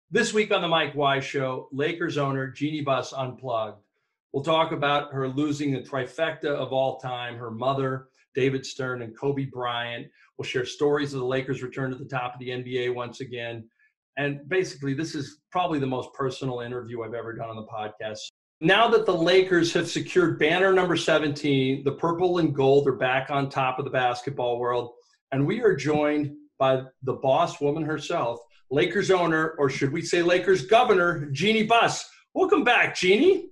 This week on the Mike Wise Show, Lakers owner Jeanie Buss unplugged. We'll talk about her losing the trifecta of all time, her mother, David Stern, and Kobe Bryant. We'll share stories of the Lakers' return to the top of the NBA once again. And basically, this is probably the most personal interview I've ever done on the podcast. Now that the Lakers have secured banner number 17, the purple and gold are back on top of the basketball world. And we are joined by the boss woman herself, Lakers owner, or should we say Lakers governor, Jeanie Buss. Welcome back, Jeanie.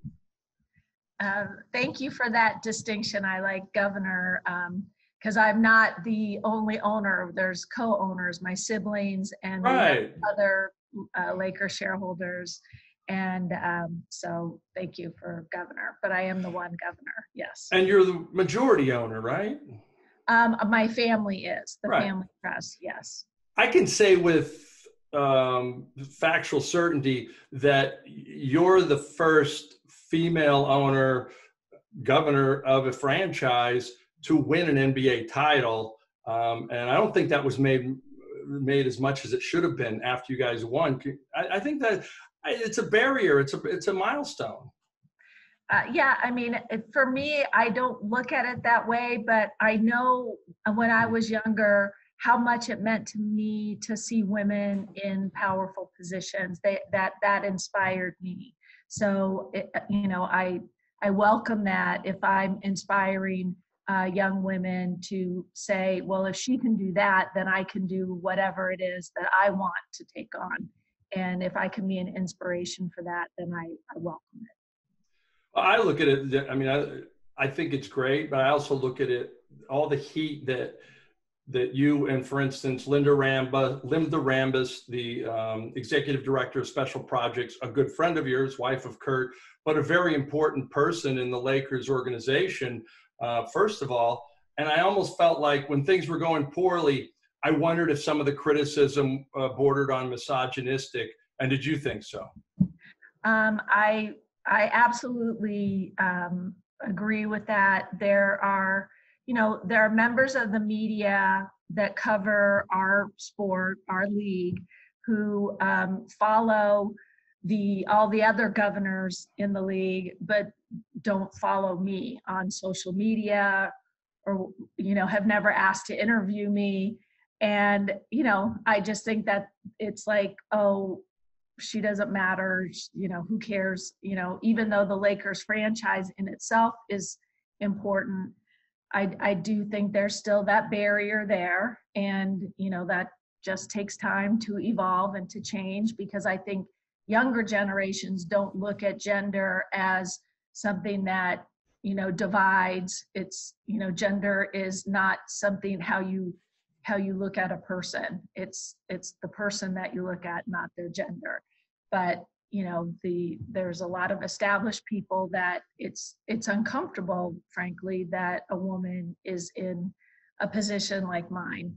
Thank you for that distinction. I like governor because I'm not the only owner. There's co-owners, my siblings, and other Lakers shareholders. And so thank you for governor, but I am the one governor, yes. And you're the majority owner, right? My family is, the family trust, yes. I can say with factual certainty that you're the first female owner, governor of a franchise to win an NBA title. And I don't think that was made as much as it should have been after you guys won. I think that it's a barrier. It's a milestone. Yeah, I mean, for me, I don't look at it that way, but I know when I was younger, how much it meant to me to see women in powerful positions. That inspired me. So, I welcome that if I'm inspiring young women to say, well, if she can do that, then I can do whatever it is that I want to take on. And if I can be an inspiration for that, then I welcome it. I look at it, I mean, I think it's great, but I also look at it, all the heat that you and, for instance, Linda Rambus, the executive director of special projects, a good friend of yours, wife of Kurt, but a very important person in the Lakers organization, first of all. And I almost felt like when things were going poorly, I wondered if some of the criticism bordered on misogynistic. And did you think so? I absolutely agree with that. There are members of the media that cover our sport, our league, who follow all the other governors in the league, but don't follow me on social media, or have never asked to interview me. And I just think that it's like, oh, she doesn't matter, who cares, even though the Lakers franchise in itself is important. I do think there's still that barrier there, and that just takes time to evolve and to change, because I think younger generations don't look at gender as something that divides. It's gender is not something how you look at a person. It's the person that you look at, not their gender. But there's a lot of established people that it's uncomfortable, frankly, that a woman is in a position like mine.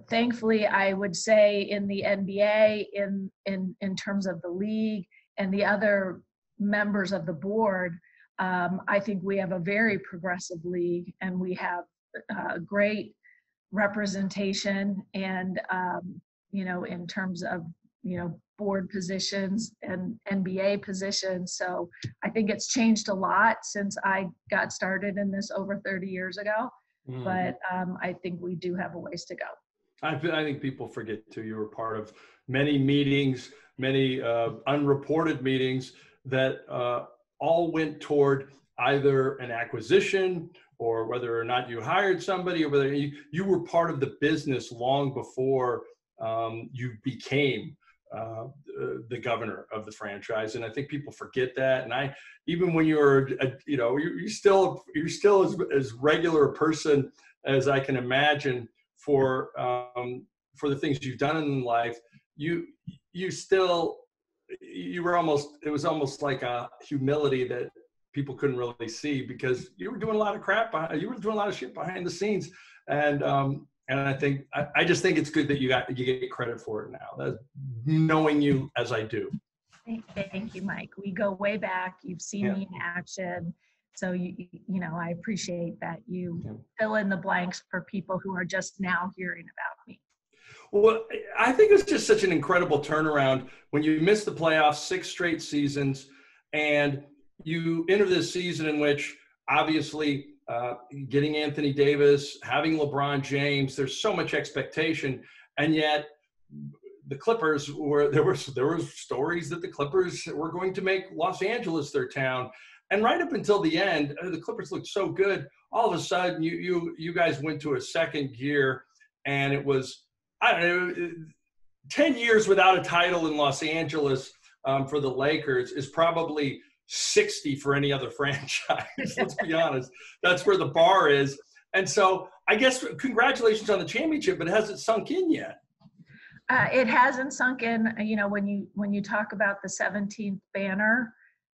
Thankfully, I would say in the NBA, in terms of the league and the other members of the board, I think we have a very progressive league, and we have great representation, and in terms of board positions and NBA positions. So I think it's changed a lot since I got started in this over 30 years ago. But I think we do have a ways to go. I think people forget too, you were part of many meetings, many unreported meetings that all went toward either an acquisition, or whether or not you hired somebody, or whether you were part of the business long before you became the governor of the franchise. And I think people forget that. And even when you're, you're still as regular a person as I can imagine for the things you've done in life. It was almost like a humility that people couldn't really see, because you were doing a lot of you were doing a lot of shit behind the scenes. And I just think it's good that you get credit for it now, knowing you as I do. Thank you, Mike. We go way back. You've seen me in action. So, I appreciate that you fill in the blanks for people who are just now hearing about me. Well, I think it's just such an incredible turnaround when you miss the playoffs 6 straight seasons, and you enter this season in which obviously getting Anthony Davis, having LeBron James, there's so much expectation, and yet the Clippers were there were stories that the Clippers were going to make Los Angeles their town, and right up until the end, the Clippers looked so good. All of a sudden, you guys went to a second gear, and it was, I don't know, 10 years without a title in Los Angeles for the Lakers is probably 60 for any other franchise. Let's be honest. That's where the bar is. And so I guess congratulations on the championship, but it hasn't sunk in yet. It hasn't sunk in. You know, when you talk about the 17th banner,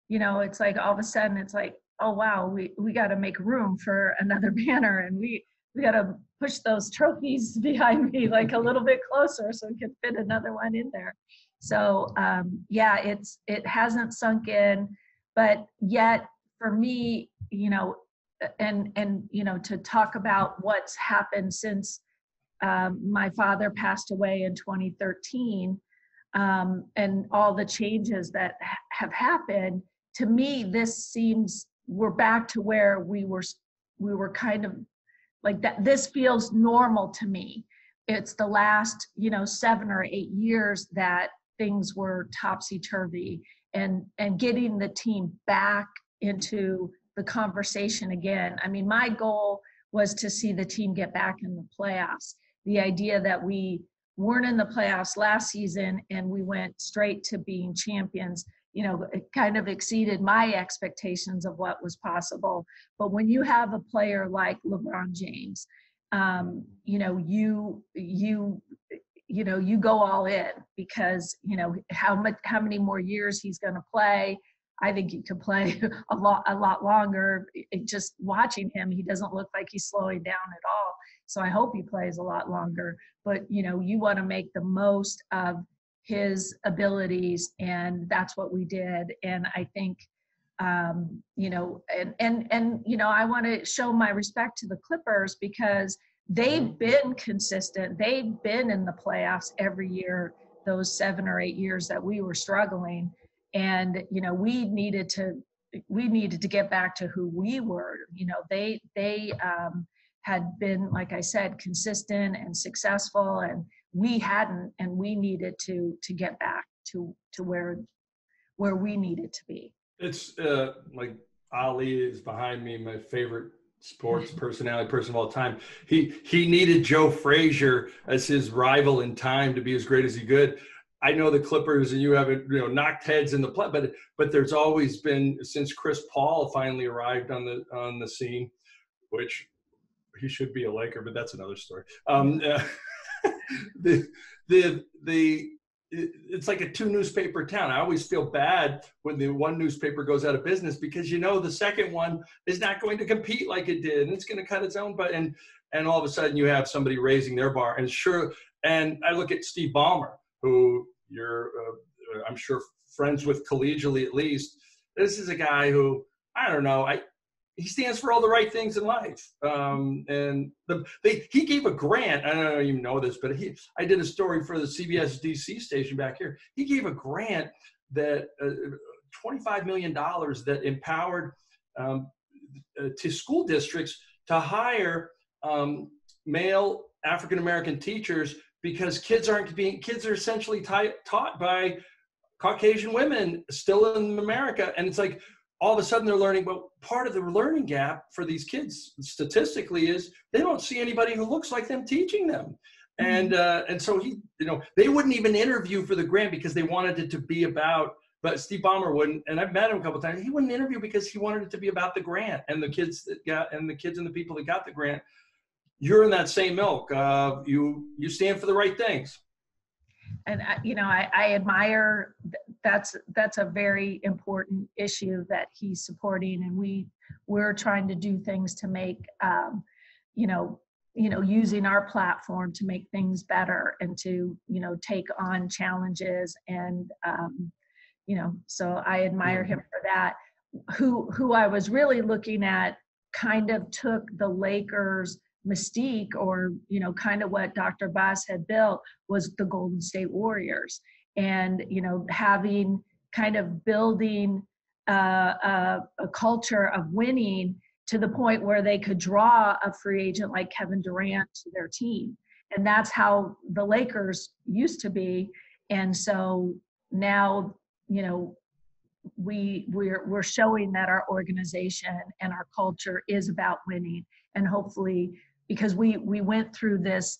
you know, it's like all of a sudden it's like, oh wow, we got to make room for another banner, and we got to push those trophies behind me like a little bit closer so we can fit another one in there. So yeah, it hasn't sunk in, but yet for me, you know, and you know, to talk about what's happened since my father passed away in 2013, and all the changes that have happened, to me, this seems we're back to where we were kind of like that. This feels normal to me. It's the last, you know, 7 or 8 years that things were topsy-turvy, and getting the team back into the conversation again. I mean, my goal was to see the team get back in the playoffs. The idea that we weren't in the playoffs last season and we went straight to being champions, you know, it kind of exceeded my expectations of what was possible. But when you have a player like LeBron James, you know, you know, you go all in, because, you know, how many more years he's going to play. I think he could play a lot longer. Just watching him, he doesn't look like he's slowing down at all. So I hope he plays a lot longer. But, you know, you want to make the most of his abilities, and that's what we did. And I think, you know, and you know, I want to show my respect to the Clippers, because they've been consistent. They've been in the playoffs every year, those 7 or 8 years that we were struggling. And, you know, we needed to get back to who we were. You know, they had been, like I said, consistent and successful, and we hadn't, and we needed to get back to where we needed to be. It's like Ali is behind me, my favorite sports person of all time. He needed Joe Frazier as his rival in time to be as great as he could. I know the Clippers, and you haven't, you know, knocked heads in the play, but there's always been, since Chris Paul finally arrived on the scene, which he should be a Laker, but that's another story. It's like a 2-newspaper town. I always feel bad when the one newspaper goes out of business, because, you know, the second one is not going to compete like it did, and it's going to cut its own butt. And all of a sudden you have somebody raising their bar. And I look at Steve Ballmer, who you're, I'm sure, friends with collegially at least. This is a guy who, I don't know, he stands for all the right things in life. And he gave a grant. I don't even know this, but I did a story for the CBS DC station back here. He gave a grant that $25 million that empowered to school districts to hire male African-American teachers, because kids are essentially taught by Caucasian women still in America. And it's like, all of a sudden they're learning, well, part of the learning gap for these kids statistically is they don't see anybody who looks like them teaching them. And so he, you know, they wouldn't even interview for the grant because they wanted it to be about, but Steve Ballmer wouldn't, and I've met him a couple of times, he wouldn't interview because he wanted it to be about the grant and the kids and the people that got the grant. You're in that same milk. You stand for the right things. And you know, I admire, that's a very important issue that he's supporting, and we're trying to do things to make you know, using our platform to make things better, and to, you know, take on challenges. And you know, so I admire him for that. Who I was really looking at kind of took the Lakers mystique, or, you know, kind of what Dr. Buss had built, was the Golden State Warriors. And, you know, having kind of building a culture of winning to the point where they could draw a free agent like Kevin Durant to their team. And that's how the Lakers used to be. And so now, you know, we're showing that our organization and our culture is about winning. And hopefully, because we went through this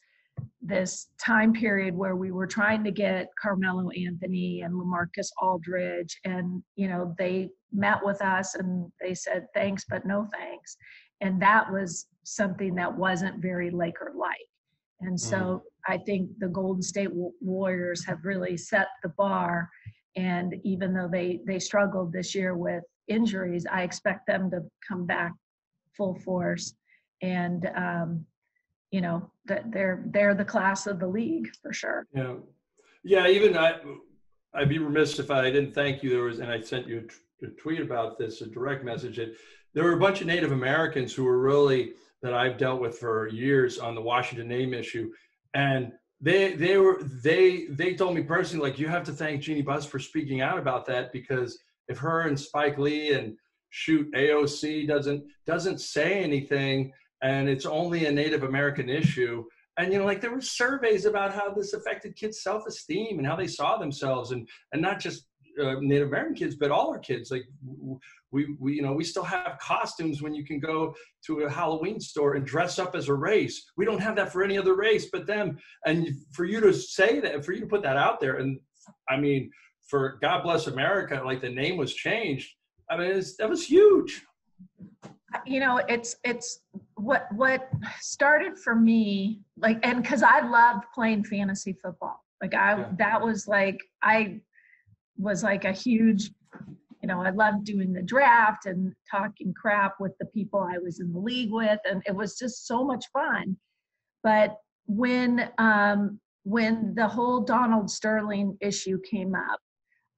time period where we were trying to get Carmelo Anthony and LaMarcus Aldridge, and, you know, they met with us and they said thanks but no thanks, and that was something that wasn't very Laker-like. And so I think the Golden State Warriors have really set the bar, and even though they struggled this year with injuries, I expect them to come back full force. And you know, that they're the class of the league for sure. Yeah. Even I'd be remiss if I didn't thank you. And I sent you a tweet about this, a direct message. There were a bunch of Native Americans who were really, that I've dealt with for years on the Washington name issue, and they told me personally, like, you have to thank Jeanie Buss for speaking out about that, because if her and Spike Lee and AOC doesn't say anything, and it's only a Native American issue. And, you know, like, there were surveys about how this affected kids' self-esteem and how they saw themselves, and not just Native American kids, but all our kids. Like, we you know, we still have costumes when you can go to a Halloween store and dress up as a race. We don't have that for any other race but them. And for you to say that, for you to put that out there, and I mean, for God Bless America, like, the name was changed. I mean, that was huge. You know, it's what started for me, like, and because I loved playing fantasy football. Like, that was like, I was like a huge, you know, I loved doing the draft and talking crap with the people I was in the league with, and it was just so much fun. But when the whole Donald Sterling issue came up,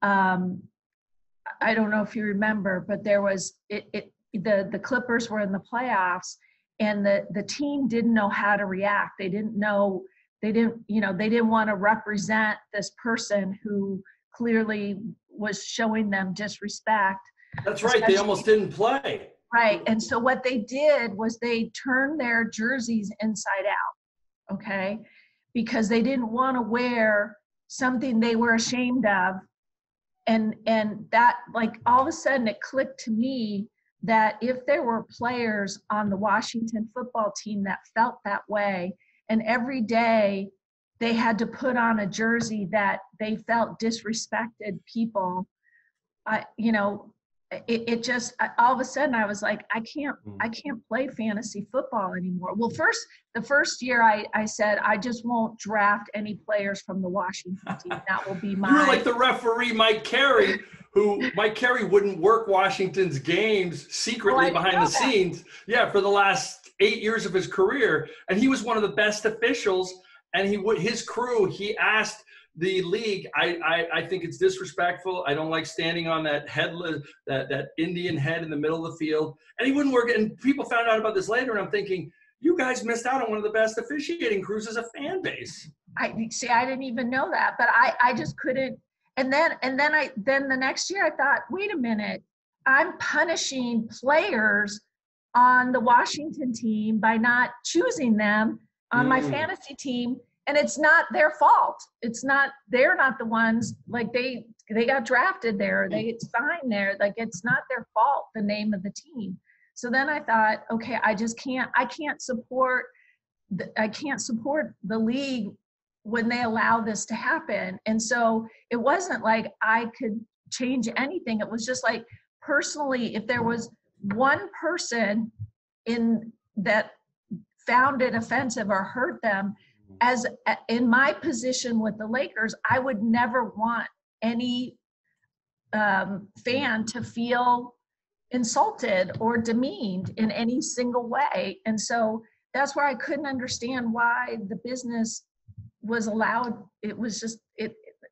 I don't know if you remember, but there was the Clippers were in the playoffs, and the team didn't know how to react. They didn't want to represent this person who clearly was showing them disrespect. That's right. They almost didn't play. Right. And so what they did was they turned their jerseys inside out. Okay. Because they didn't want to wear something they were ashamed of. And that, like, all of a sudden it clicked to me that if there were players on the Washington football team that felt that way, and every day they had to put on a jersey that they felt disrespected people, it just, all of a sudden I was like, I can't play fantasy football anymore. Well, the first year I said, I just won't draft any players from the Washington team. That will be my. You were like the referee, Mike Carey, Mike Carey wouldn't work Washington's games secretly behind the scenes. Yeah, for the last 8 years of his career. And he was one of the best officials. And his crew, he asked the league, I think it's disrespectful. I don't like standing on that headless, that Indian head in the middle of the field. And he wouldn't work. And people found out about this later. And I'm thinking, you guys missed out on one of the best officiating crews as a fan base. I didn't even know that, but I just couldn't. And then the next year I thought, wait a minute, I'm punishing players on the Washington team by not choosing them on my fantasy team. And it's not their fault. They're not the ones, like, they got drafted there, they signed there. Like, it's not their fault, the name of the team. So then I thought, okay, I can't support the league when they allow this to happen. And so it wasn't like I could change anything. It was just like, personally, if there was one person in that found it offensive or hurt them, as in my position with the Lakers, I would never want any fan to feel insulted or demeaned in any single way. And so that's where I couldn't understand why the business was allowed. It was just,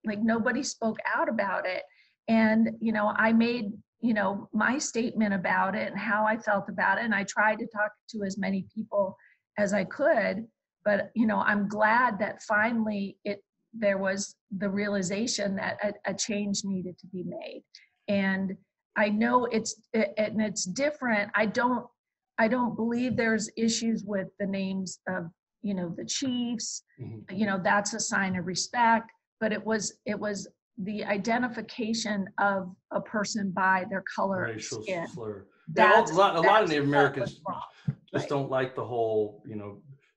like, nobody spoke out about it. And, you know, I made, you know, my statement about it and how I felt about it. And I tried to talk to as many people as I could. But, I'm glad that finally there was the realization that a change needed to be made. And I know it's different. I don't believe there's issues with the names of, the chiefs. That's a sign of respect, but it was the identification of a person by their color racial skin. slur. Yeah, a lot of Native Americans just right. don't like the whole,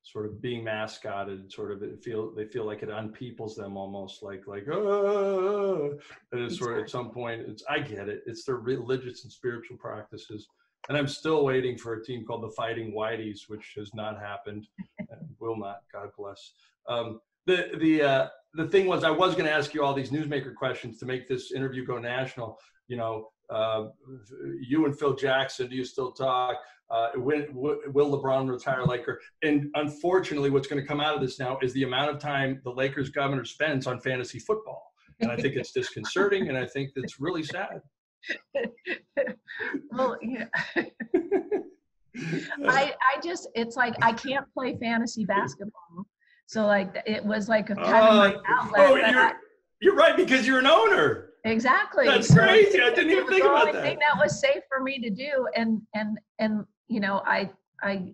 sort of being mascotted. Sort of they feel like it unpeoples them almost, like and it's sort of at some point. I get it. It's their religious and spiritual practices, and I'm still waiting for a team called the Fighting Whiteys, which has not happened and will not. God bless. The thing was, I was going to ask you all these newsmaker questions to make this interview go national. You and Phil Jackson, do you still talk? Will LeBron retire Laker? And unfortunately, what's going to come out of this now is the amount of time the Lakers governor spends on fantasy football. And I think it's disconcerting, and I think it's really sad. Well, it's like I can't play fantasy basketball. So like it was like a kind of my outlet. You're right, because you're an owner. Exactly. That's crazy. I didn't even think about that. It was the only thing that was safe for me to do. And I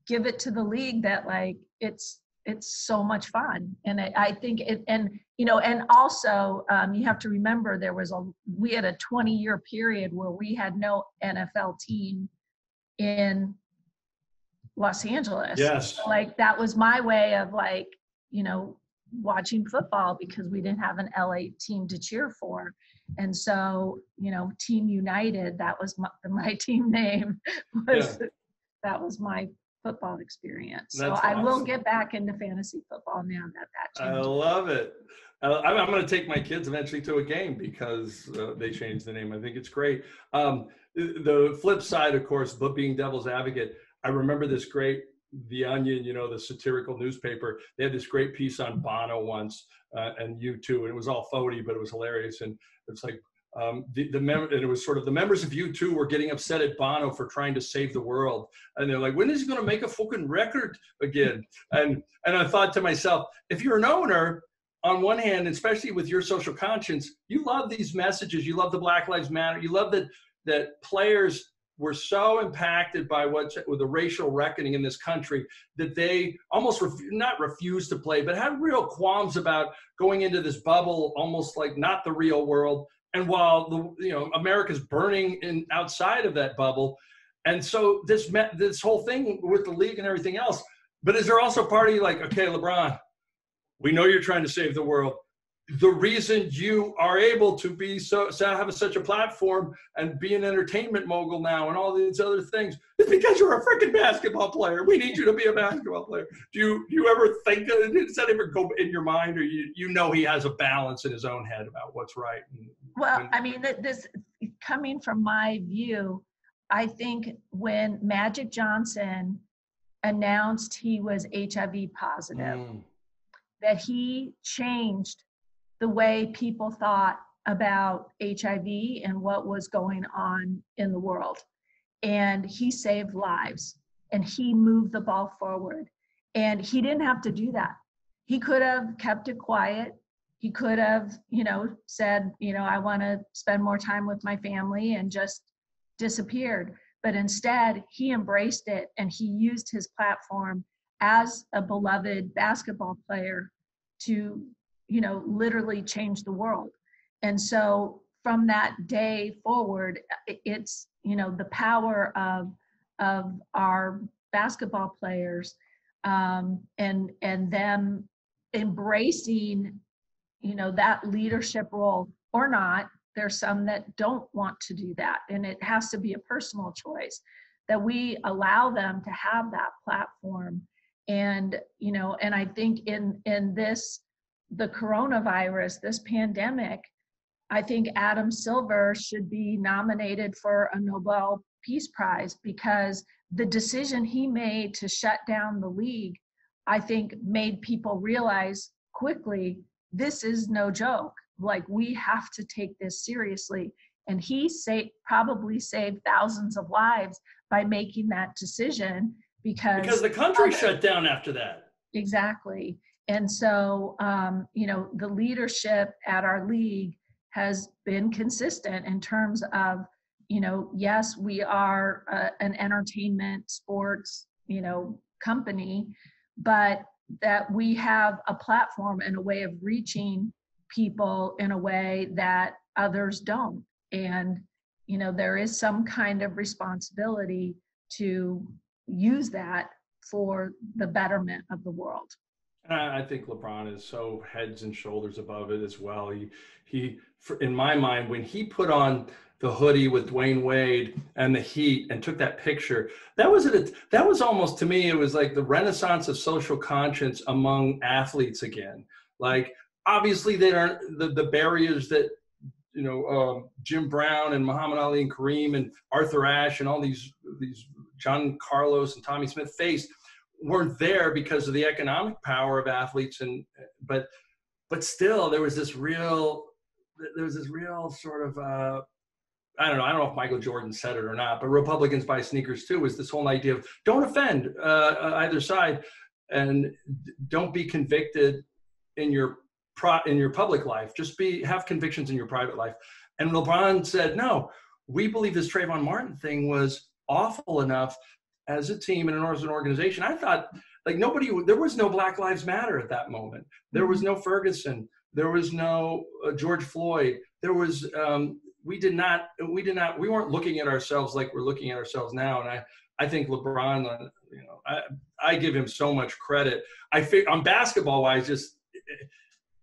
give it to the league that like it's so much fun. And I think and also you have to remember we had a 20-year period where we had no NFL team in Los Angeles. Yes. So, like that was my way of like, watching football, because we didn't have an LA team to cheer for. And so, Team United, that was my team name. That was my football experience. So I will get back into fantasy football now that changed. I love it. I'm going to take my kids eventually to a game because they changed the name. I think it's great. The flip side, of course, but being devil's advocate, I remember this great, The Onion, the satirical newspaper. They had this great piece on Bono once, and U2, and it was all phony, but it was hilarious. And it's like and it was sort of the members of U2 were getting upset at Bono for trying to save the world, and they're like, when is he going to make a fucking record again? And I thought to myself, if you're an owner, on one hand, especially with your social conscience, you love these messages. You love the Black Lives Matter. You love that players were so impacted by with the racial reckoning in this country that they almost not refused to play, but had real qualms about going into this bubble, almost like not the real world. And while America's burning outside of that bubble, and so this whole thing with the league and everything else. But is there also a party like, okay, LeBron, we know you're trying to save the world. The reason you are able to be have such a platform and be an entertainment mogul now and all these other things is because you're a freaking basketball player. We need you to be a basketball player. Do you ever think, does that ever go in your mind, or he has a balance in his own head about what's right? Well, I mean, this coming from my view, I think when Magic Johnson announced he was HIV positive, that he changed the way people thought about HIV and what was going on in the world. And he saved lives, and he moved the ball forward. And he didn't have to do that. He could have kept it quiet. He could have, said, I want to spend more time with my family, and just disappeared. But instead, he embraced it, and he used his platform as a beloved basketball player to literally change the world. And so from that day forward, it's, the power of our basketball players and them embracing, that leadership role or not. There's some that don't want to do that. And it has to be a personal choice that we allow them to have that platform. And, and I think in this, the coronavirus, this pandemic, I think Adam Silver should be nominated for a Nobel Peace Prize, because the decision he made to shut down the league, I think made people realize quickly, this is no joke. Like, we have to take this seriously. And he probably saved thousands of lives by making that decision, Because the country shut down after that. Exactly. And so, the leadership at our league has been consistent in terms of, yes, we are an entertainment sports, company, but that we have a platform and a way of reaching people in a way that others don't. And, there is some kind of responsibility to use that for the betterment of the world. I think LeBron is so heads and shoulders above it as well. In my mind, when he put on the hoodie with Dwayne Wade and the Heat and took that picture, that was almost, to me, it was like the renaissance of social conscience among athletes again. Like, obviously, they aren't the barriers that Jim Brown and Muhammad Ali and Kareem and Arthur Ashe and all these John Carlos and Tommy Smith faced weren't there because of the economic power of athletes, but still there was this real sort of I don't know if Michael Jordan said it or not, but Republicans buy sneakers too, was this whole idea of don't offend either side and don't be convicted in your public life, just have convictions in your private life. And LeBron said, no, we believe this Trayvon Martin thing was awful enough as a team and as an organization. I thought, like, there was no Black Lives Matter at that moment. There was no Ferguson. There was no George Floyd. There was, we weren't looking at ourselves like we're looking at ourselves now. And I think LeBron, I give him so much credit. I think on basketball wise, just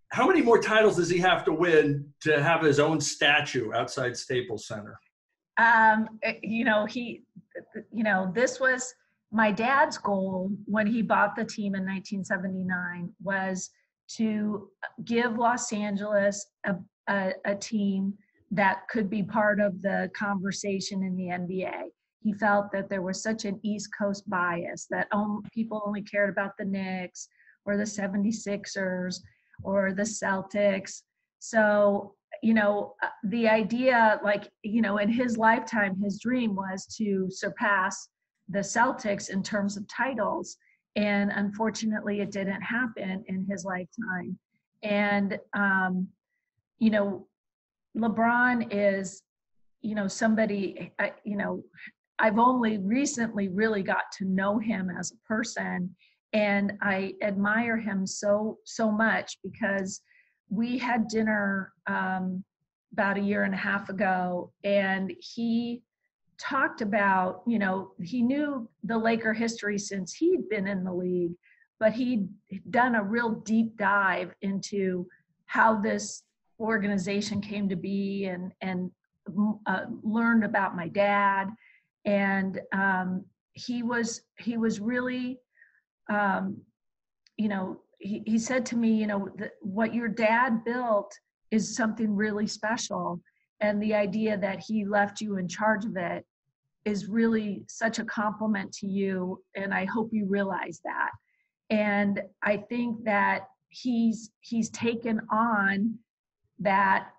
how many more titles does he have to win to have his own statue outside Staples Center? This was my dad's goal when he bought the team in 1979, was to give Los Angeles a team that could be part of the conversation in the NBA. He felt that there was such an East Coast bias, that people only cared about the Knicks or the 76ers or the Celtics. So, the idea, in his lifetime, his dream was to surpass the Celtics in terms of titles. And unfortunately, it didn't happen in his lifetime. And, LeBron is, somebody, I've only recently really got to know him as a person. And I admire him so much, because we had dinner about a year and a half ago, and he talked about, he knew the Laker history since he'd been in the league, but he'd done a real deep dive into how this organization came to be, and learned about my dad. And he was really, he said to me, what your dad built is something really special. And the idea that he left you in charge of it is really such a compliment to you. And I hope you realize that. And I think that he's taken on that,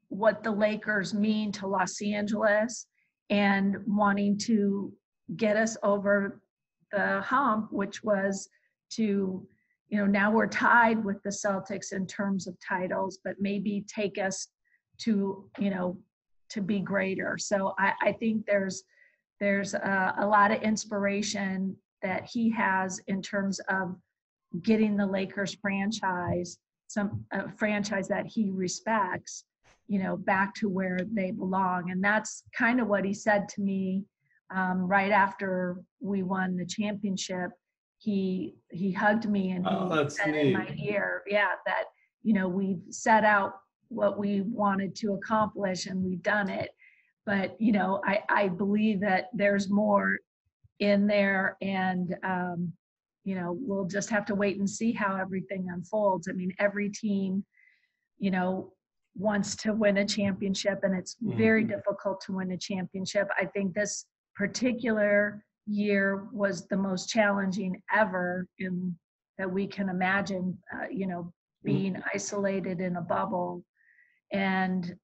what the Lakers mean to Los Angeles, and wanting to get us over the hump, which was to, now we're tied with the Celtics in terms of titles, but maybe take us to, to be greater. So I think there's a lot of inspiration that he has in terms of getting the Lakers franchise, a franchise that he respects, back to where they belong. And that's kind of what he said to me right after we won the championship. He hugged me and he said in my ear, that, we've set out what we wanted to accomplish and we've done it. But, I believe that there's more in there, and, we'll just have to wait and see how everything unfolds. I mean, every team, wants to win a championship, and it's very difficult to win a championship. I think this particular year was the most challenging ever that we can imagine, being isolated in a bubble, and,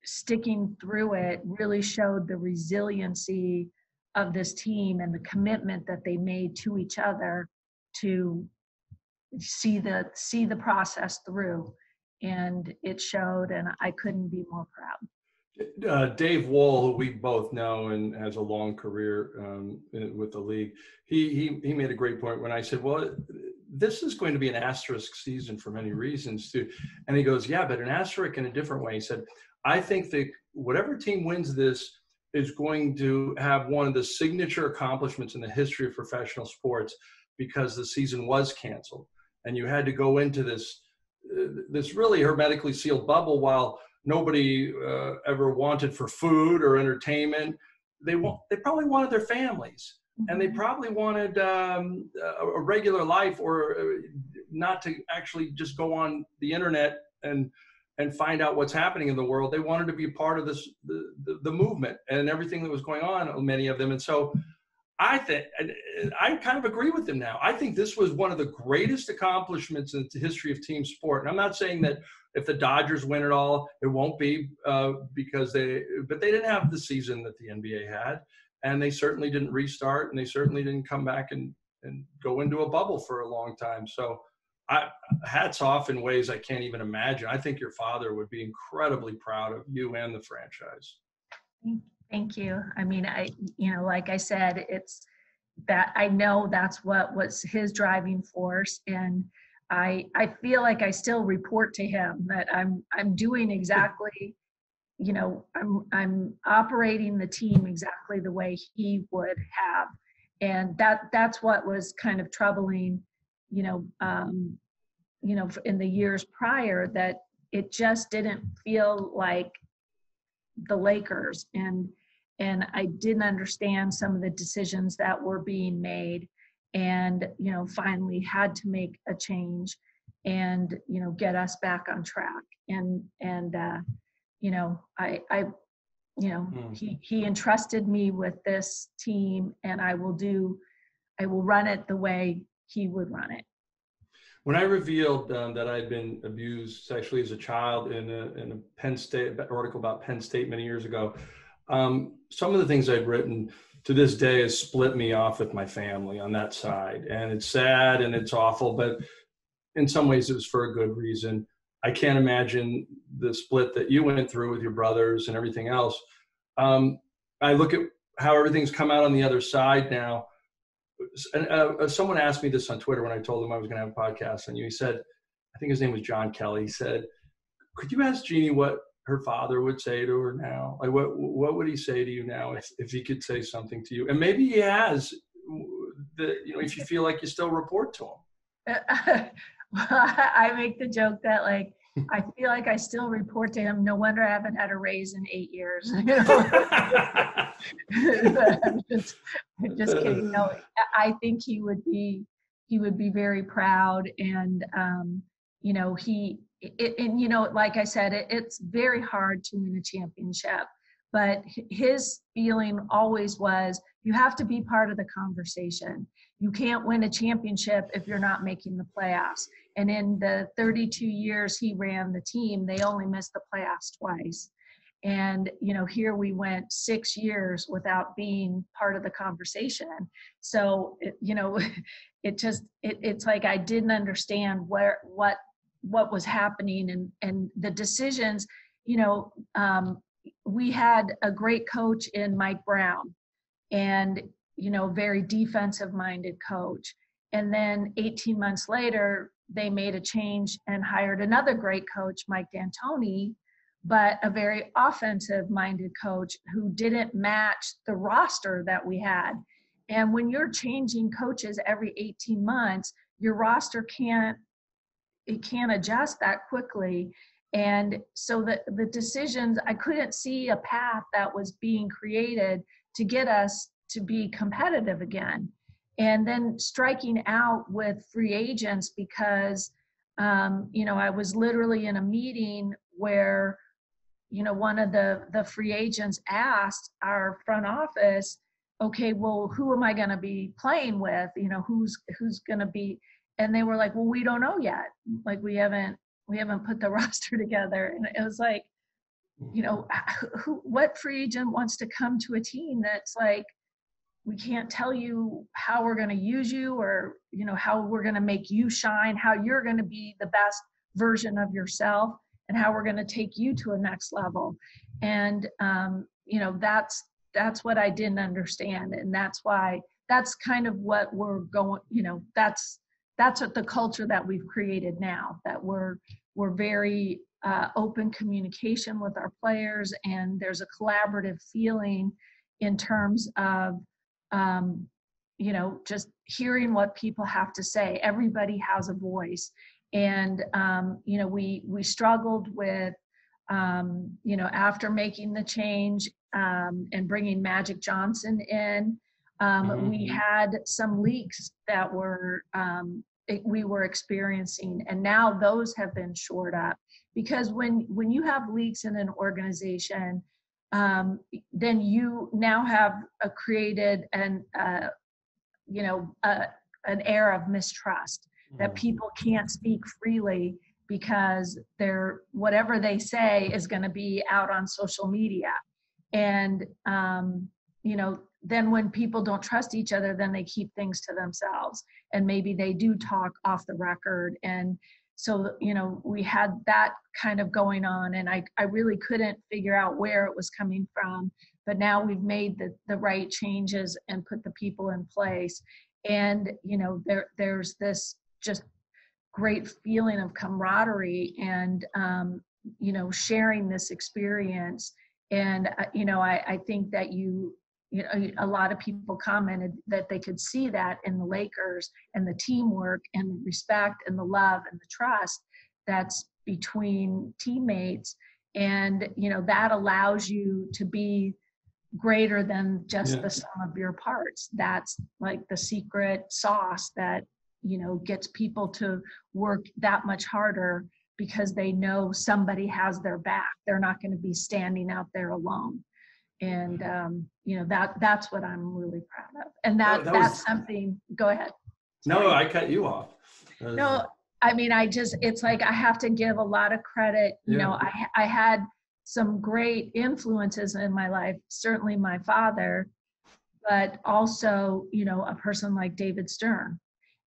sticking through it really showed the resiliency of this team and the commitment that they made to each other to see the process through. And it showed, and I couldn't be more proud. Dave Wall, who we both know and has a long career with the league, he made a great point when I said, well, this is going to be an asterisk season for many reasons too. And he goes, yeah, but an asterisk in a different way. He said, I think that whatever team wins this is going to have one of the signature accomplishments in the history of professional sports, because the season was canceled and you had to go into this really hermetically sealed bubble while nobody ever wanted for food or entertainment. They probably wanted their families, and they probably wanted a regular life, or not to actually just go on the internet and find out what's happening in the world. They wanted to be a part of this, the movement and everything that was going on, many of them. And so I think, I kind of agree with him now. I think this was one of the greatest accomplishments in the history of team sport. And I'm not saying that if the Dodgers win it all, it won't be but they didn't have the season that the NBA had. And they certainly didn't restart, and they certainly didn't come back and go into a bubble for a long time. So hats off in ways I can't even imagine. I think your father would be incredibly proud of you and the franchise. Thank you. I mean, like I said, it's that I know that's what was his driving force. And I feel like I still report to him that I'm doing exactly, I'm operating the team exactly the way he would have. And that's what was kind of troubling, in the years prior, that it just didn't feel like the Lakers, and I didn't understand some of the decisions that were being made, and finally had to make a change and get us back on track. And he entrusted me with this team, and I will run it the way he would run it. When I revealed that I'd been abused sexually as a child in a Penn State article about Penn State many years ago, some of the things I'd written to this day has split me off with my family on that side. And it's sad and it's awful, but in some ways it was for a good reason. I can't imagine the split that you went through with your brothers and everything else. I look at how everything's come out on the other side now. And someone asked me this on Twitter when I told him I was going to have a podcast on you. He said, I think his name was John Kelly. He said, could you ask Jeanie what her father would say to her now? Like, what would he say to you now if he could say something to you? And maybe he has, if you feel like you still report to him. I make the joke that, like, I feel like I still report to him. No wonder I haven't had a raise in 8 years. I'm just kidding. No, I think he would be very proud. And like I said, it's very hard to win a championship, but his feeling always was, you have to be part of the conversation. You can't win a championship if you're not making the playoffs. And in the 32 years he ran the team, they only missed the playoffs twice. And, here we went 6 years without being part of the conversation. So, it's like I didn't understand what was happening and the decisions. We had a great coach in Mike Brown, and, very defensive minded coach. And then 18 months later, they made a change and hired another great coach, Mike D'Antoni, but a very offensive minded coach who didn't match the roster that we had. And when you're changing coaches every 18 months, your roster can't adjust that quickly. And so the decisions, I couldn't see a path that was being created to get us to be competitive again. And then striking out with free agents because, I was literally in a meeting where, one of the free agents asked our front office, okay, well, who am I going to be playing with? Who's going to be, and they were like, well, we don't know yet. Like, we haven't put the roster together. And it was like, what free agent wants to come to a team that's like, we can't tell you how we're going to use you, or, you know, how we're going to make you shine, how you're going to be the best version of yourself, and how we're going to take you to a next level. And, you know, that's what I didn't understand. And that's why, that's kind of what we're going, you know, that's what the culture that we've created now, that we're very open communication with our players, and there's a collaborative feeling in terms of, you know, just hearing what people have to say. Everybody has a voice. And, you know, we struggled with, you know, after making the change and bringing Magic Johnson in, we had some leaks that were, we were experiencing, and now those have been shored up. Because when you have leaks in an organization, then you now have created an, you know, an air of mistrust, that people can't speak freely because whatever they say is going to be out on social media. And, you know, then when people don't trust each other, then they keep things to themselves, and maybe they do talk off the record. And so, you know, we had that kind of going on, and I really couldn't figure out where it was coming from. But now we've made the right changes and put the people in place. And, you know, there's this just great feeling of camaraderie and, you know, sharing this experience. And, you know, I think that you know, a lot of people commented that they could see that in the Lakers, and the teamwork and the respect and the love and the trust that's between teammates. And, you know, that allows you to be greater than just the sum of your parts. That's like the secret sauce that, you know, gets people to work that much harder, because they know somebody has their back. They're not going to be standing out there alone. And, you know, that's what I'm really proud of. And that's something, go ahead. Sorry. No, I cut you off. No, I mean, it's like, I have to give a lot of credit. You know, I had some great influences in my life, certainly my father, but also, you know, a person like David Stern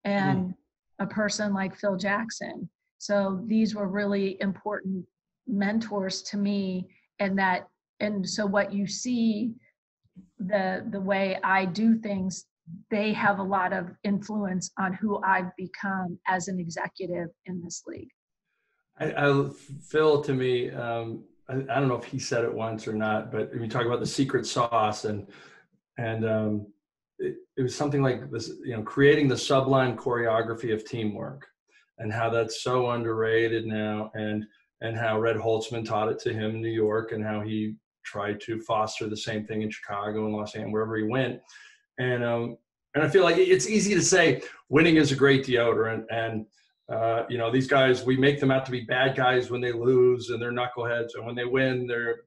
and a person like Phil Jackson. So these were really important mentors to me. And so what you see, the way I do things, they have a lot of influence on who I've become as an executive in this league. Phil, to me, I don't know if he said it once or not, but when you talk about the secret sauce, and it was something like this, you know, creating the sublime choreography of teamwork, and how that's so underrated now, and how Red Holtzman taught it to him in New York, and how he tried to foster the same thing in Chicago and Los Angeles, wherever he went. And I feel like it's easy to say winning is a great deodorant, and you know, these guys, we make them out to be bad guys when they lose, and they're knuckleheads, and when they win, they're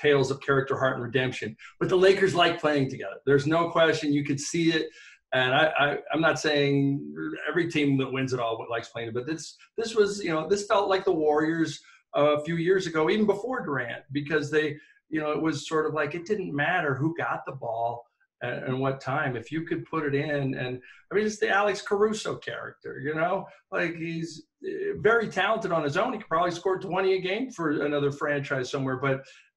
tales of character, heart, and redemption. But the Lakers like playing together. There's no question. You could see it. And I'm not saying every team that wins it all likes playing, but this was, you know, this felt like the Warriors a few years ago, even before Durant, because they, you know, it was sort of like, it didn't matter who got the ball and what time, if you could put it in. And I mean, it's the Alex Caruso character, you know, like he's very talented on his own. He could probably score 20 a game for another franchise somewhere,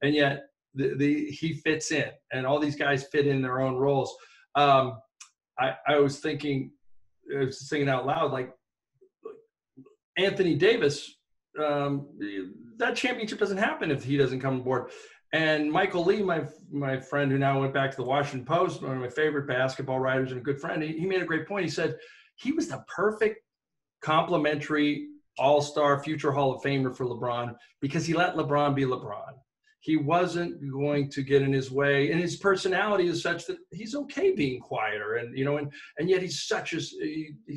and yet he fits in, and all these guys fit in their own roles. I was thinking out loud, like Anthony Davis, that championship doesn't happen if he doesn't come aboard. And Michael Lee, my friend who now went back to the Washington Post, one of my favorite basketball writers and a good friend, he made a great point. He said he was the perfect complementary all-star future Hall of Famer for LeBron, because he let LeBron be LeBron. He wasn't going to get in his way, and his personality is such that he's okay being quieter, and, you know, and yet he's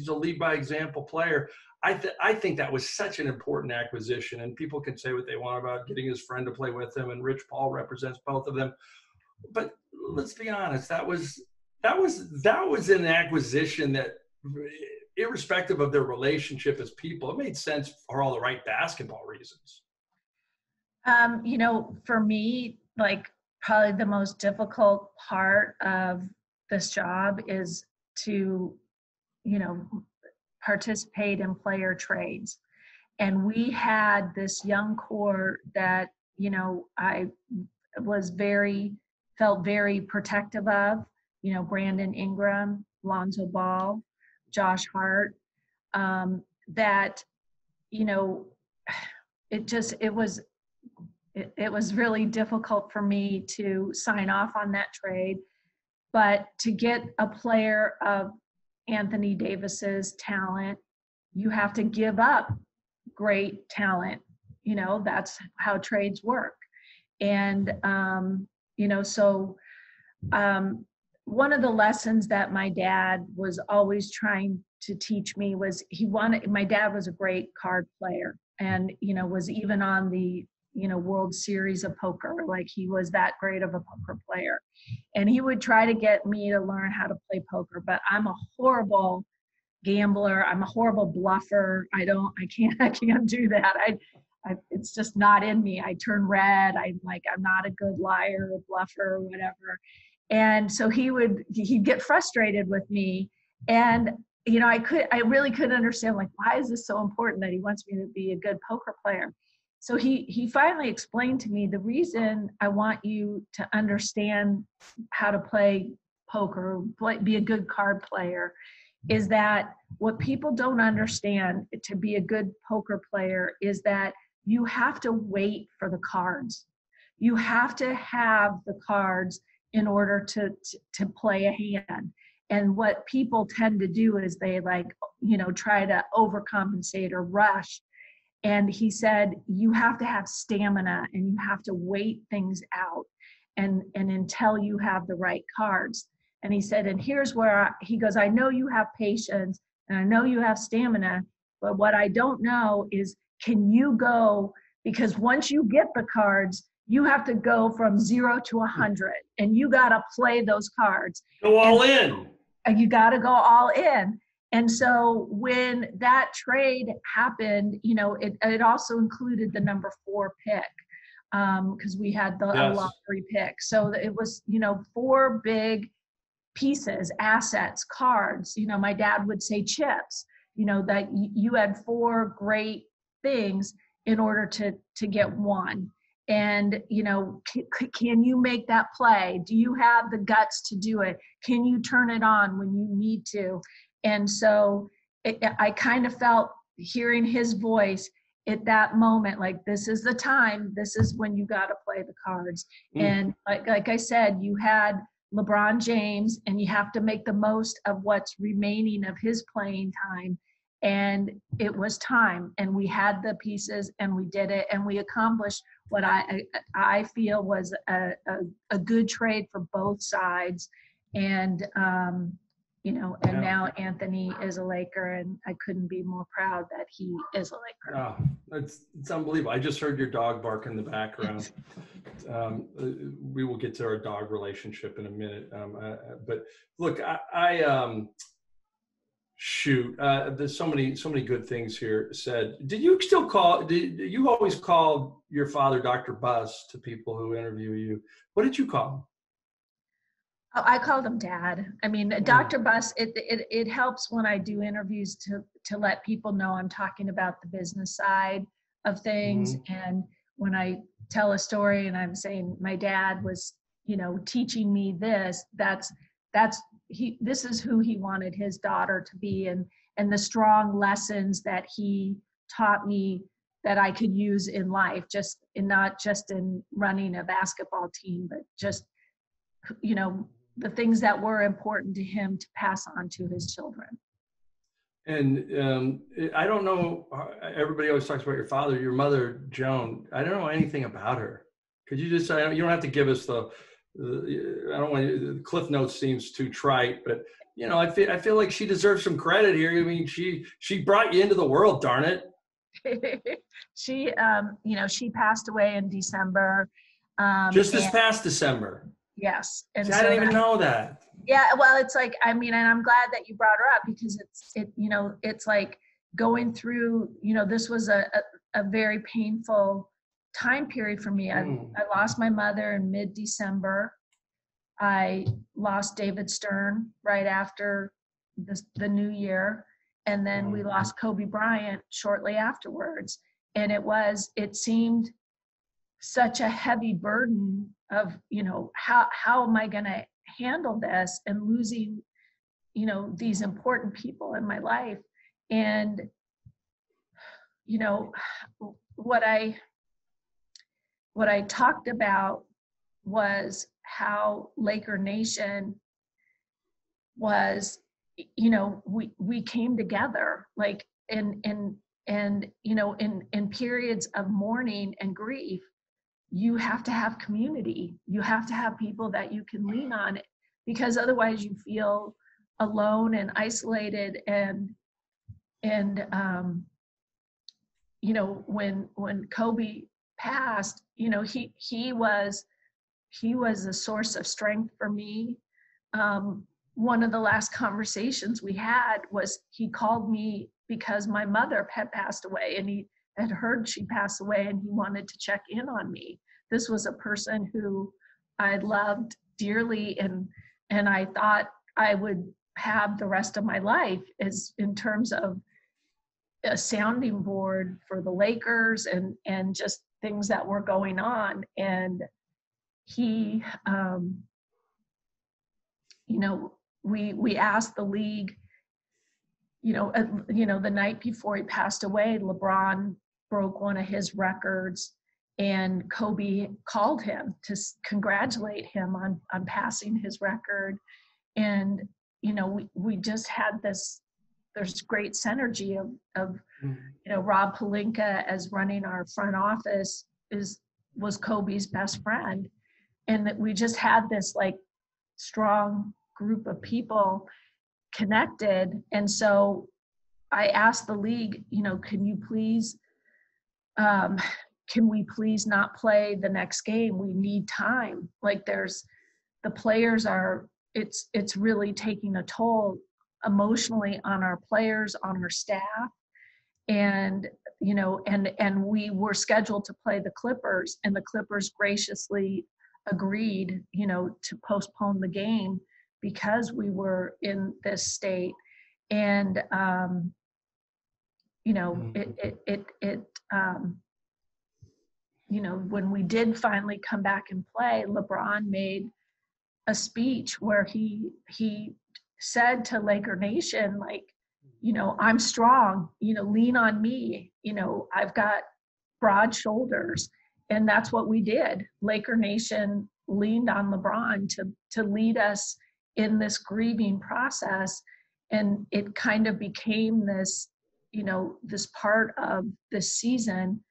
a lead by example player. I think that was such an important acquisition, and people can say what they want about getting his friend to play with him, and Rich Paul represents both of them. But let's be honest, that was an acquisition that, irrespective of their relationship as people, it made sense for all the right basketball reasons. You know, for me, like, probably the most difficult part of this job is to, you know, participate in player trades. And we had this young core that, you know, I felt very protective of, you know, Brandon Ingram, Lonzo Ball, Josh Hart, that, you know, it was really difficult for me to sign off on that trade. But to get a player of Anthony Davis's talent, you have to give up great talent. You know, that's how trades work. And, you know, so one of the lessons that my dad was always trying to teach me was my dad was a great card player, and, you know, was even on the, you know, World Series of Poker. Like, he was that great of a poker player. And he would try to get me to learn how to play poker, but I'm a horrible gambler. I'm a horrible bluffer. I can't do that. It's just not in me. I turn red. I'm not a good liar or bluffer or whatever. And so he'd get frustrated with me. And, you know, I really couldn't understand, like, why is this so important that he wants me to be a good poker player? So he finally explained to me, the reason I want you to understand how to play poker, be a good card player, is that what people don't understand to be a good poker player is that you have to wait for the cards. You have to have the cards in order to play a hand. And what people tend to do is they, like, you know, try to overcompensate or rush. And he said, you have to have stamina, and you have to wait things out and until you have the right cards. And he said, and here's where he goes, I know you have patience and I know you have stamina, but what I don't know is, can you go, because once you get the cards, you have to go from 0 to 100, and you got to play those cards. Go all in. You got to go all in. And so when that trade happened, you know, it also included the number 4 pick, because we had the lottery pick. So it was, you know, 4 big pieces, assets, cards. You know, my dad would say chips, you know, that you had 4 great things in order to get one. And, you know, can you make that play? Do you have the guts to do it? Can you turn it on when you need to? And so I kind of felt, hearing his voice at that moment, like, this is the time, this is when you got to play the cards. And like I said, you had LeBron James, and you have to make the most of what's remaining of his playing time. And it was time, and we had the pieces, and we did it, and we accomplished what I feel was a good trade for both sides. And you know, and now Anthony is a Laker, and I couldn't be more proud that he is a Laker. Oh, it's unbelievable. I just heard your dog bark in the background. We will get to our dog relationship in a minute. But look, there's so many good things here said. Did you always call your father Dr. Buss to people who interview you? What did you call him? Oh, I called him Dad. I mean, Dr. Buss, it helps when I do interviews to let people know I'm talking about the business side of things. And when I tell a story and I'm saying my dad was, you know, teaching me this, this is who he wanted his daughter to be, and the strong lessons that he taught me that I could use in life, not just in running a basketball team, but just, you know, the things that were important to him to pass on to his children. And I don't know, everybody always talks about your father, your mother, Joan. I don't know anything about her. Could you just, you don't have to give us I don't want the Cliff Notes seems too trite, but, you know, I feel like she deserves some credit here. I mean, she brought you into the world, darn it. She, you know, she passed away in December. Just this past December. Yes. And see, I didn't even know that. Yeah. Well, it's like, I mean, and I'm glad that you brought her up, because you know, it's like going through, you know, this was a very painful time period for me. I lost my mother in mid-December. I lost David Stern right after the new year. And then we lost Kobe Bryant shortly afterwards. And it seemed such a heavy burden of, how am I going to handle this, and losing, these important people in my life. And, what I talked about was how Laker Nation was, we came together, like in periods of mourning and grief. You have to have community. You have to have people that you can lean on, because otherwise you feel alone and isolated. And when Kobe passed, he was a source of strength for me. One of the last conversations we had was, he called me because my mother had passed away, and he had heard she passed away, and he wanted to check in on me. This was a person who I loved dearly, and I thought I would have the rest of my life, as in terms of a sounding board for the Lakers and just things that were going on. And he, we asked the league, the night before he passed away, LeBron broke one of his records, and Kobe called him to congratulate him on passing his record. And, we just had there's great synergy of Rob Pelinka, as running our front office, was Kobe's best friend. And that we just had this like strong group of people connected. And so I asked the league, can we please not play the next game? We need time. Like, the players it's really taking a toll emotionally on our players, on our staff. And, and we were scheduled to play the Clippers, and the Clippers graciously agreed, to postpone the game because we were in this state. And, when we did finally come back and play, LeBron made a speech where he said to Laker Nation, like, I'm strong, lean on me, I've got broad shoulders. And that's what we did. Laker Nation leaned on LeBron to lead us in this grieving process. And it kind of became this, this part of this season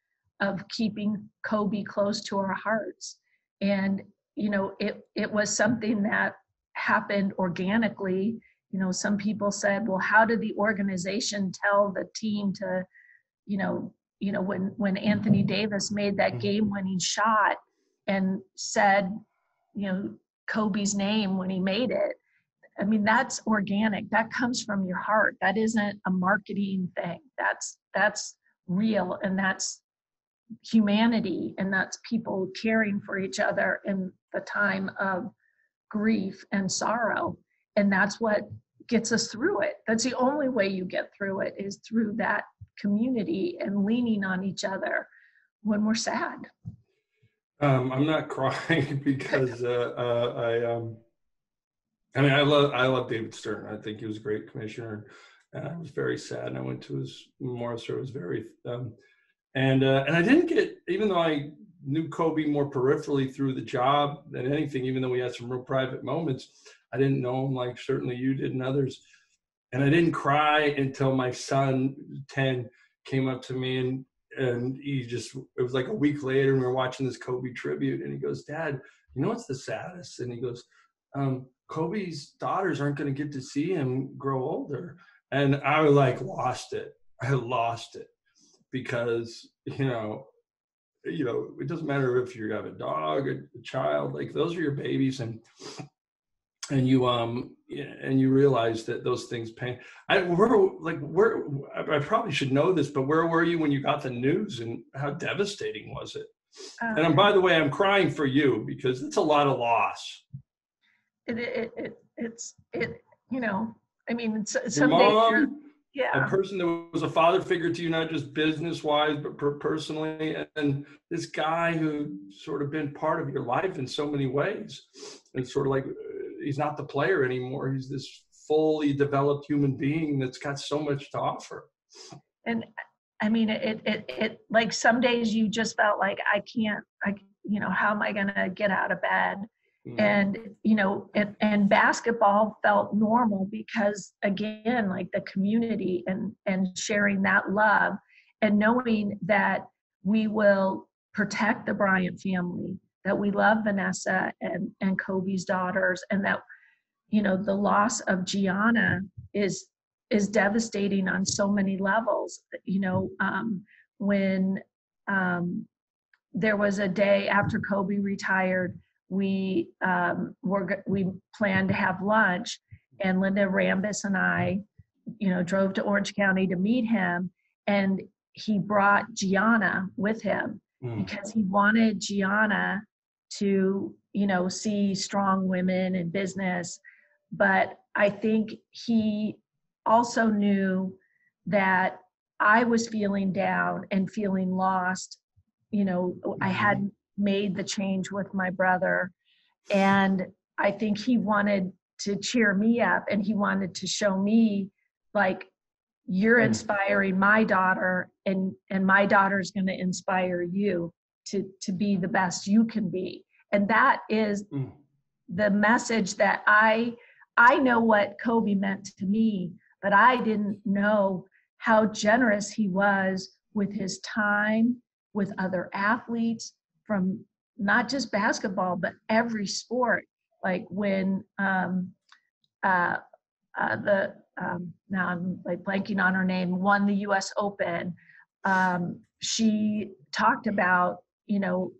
of keeping Kobe close to our hearts. And, it was something that happened organically. Some people said, well, how did the organization tell the team to, when Anthony Davis made that game-winning shot and said, Kobe's name when he made it? I mean, that's organic. That comes from your heart. That isn't a marketing thing. That's real, and that's humanity, and that's people caring for each other in the time of grief and sorrow. And that's what gets us through it. That's the only way you get through it, is through that community and leaning on each other when we're sad. I'm not crying because I love David Stern. I think he was a great commissioner, and I was very sad. And I went to his memorial service. Very and I didn't get, even though I knew Kobe more peripherally through the job than anything, even though we had some real private moments, I didn't know him like certainly you did and others. And I didn't cry until my son, 10, came up to me, and it was like a week later, and we were watching this Kobe tribute, and he goes, "Dad, you know what's the saddest?" And he goes, Kobe's daughters aren't going to get to see him grow older. And I was like, lost it. I lost it, because, it doesn't matter if you have a dog, a child, like those are your babies. And you realize that those things pain. I probably should know this, but where were you when you got the news, and how devastating was it? And by the way, I'm crying for you, because it's a lot of loss. you know, I mean, Your some days mom, a yeah. person that was a father figure to you, not just business wise, but personally, and this guy who sort of been part of your life in so many ways. It's sort of like he's not the player anymore. He's this fully developed human being that's got so much to offer. And I mean, like some days you just felt like you know, how am I going to get out of bed? And, you know, and basketball felt normal because again, like the community and sharing that love and knowing that we will protect the Bryant family, that we love Vanessa and Kobe's daughters, and that, you know, the loss of Gianna is devastating on so many levels. You know, when there was a day after Kobe retired, we planned to have lunch, and Linda Rambis and I, you know, drove to Orange County to meet him, and he brought Gianna with him because he wanted Gianna to, you know, see strong women in business. But I think he also knew that I was feeling down and feeling lost. You know, I hadn't made the change with my brother. And I think he wanted to cheer me up, and he wanted to show me, like, you're inspiring my daughter, and my daughter's going to inspire you to be the best you can be. And that is the message that I know what Kobe meant to me, but I didn't know how generous he was with his time, with other athletes from not just basketball, but every sport. Like when now I'm like blanking on her name, won the US Open. She talked about, you know,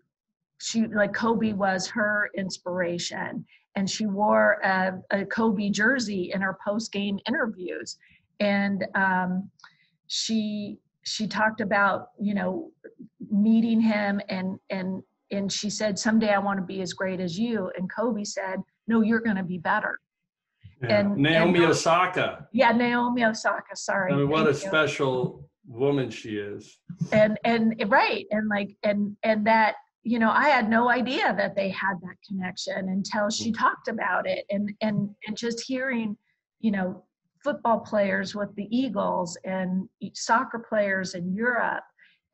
she, like, Kobe was her inspiration, and she wore a Kobe jersey in her post-game interviews. And she talked about, you know, meeting him, and she said, someday I want to be as great as you. And Kobe said, no, you're going to be better. Yeah. And Naomi Osaka. Yeah, Naomi Osaka. Sorry. I mean, what Thank a you. special woman she is. And right, and like and that, you know, I had no idea that they had that connection until she talked about it, and just hearing, you know, football players with the Eagles and soccer players in Europe,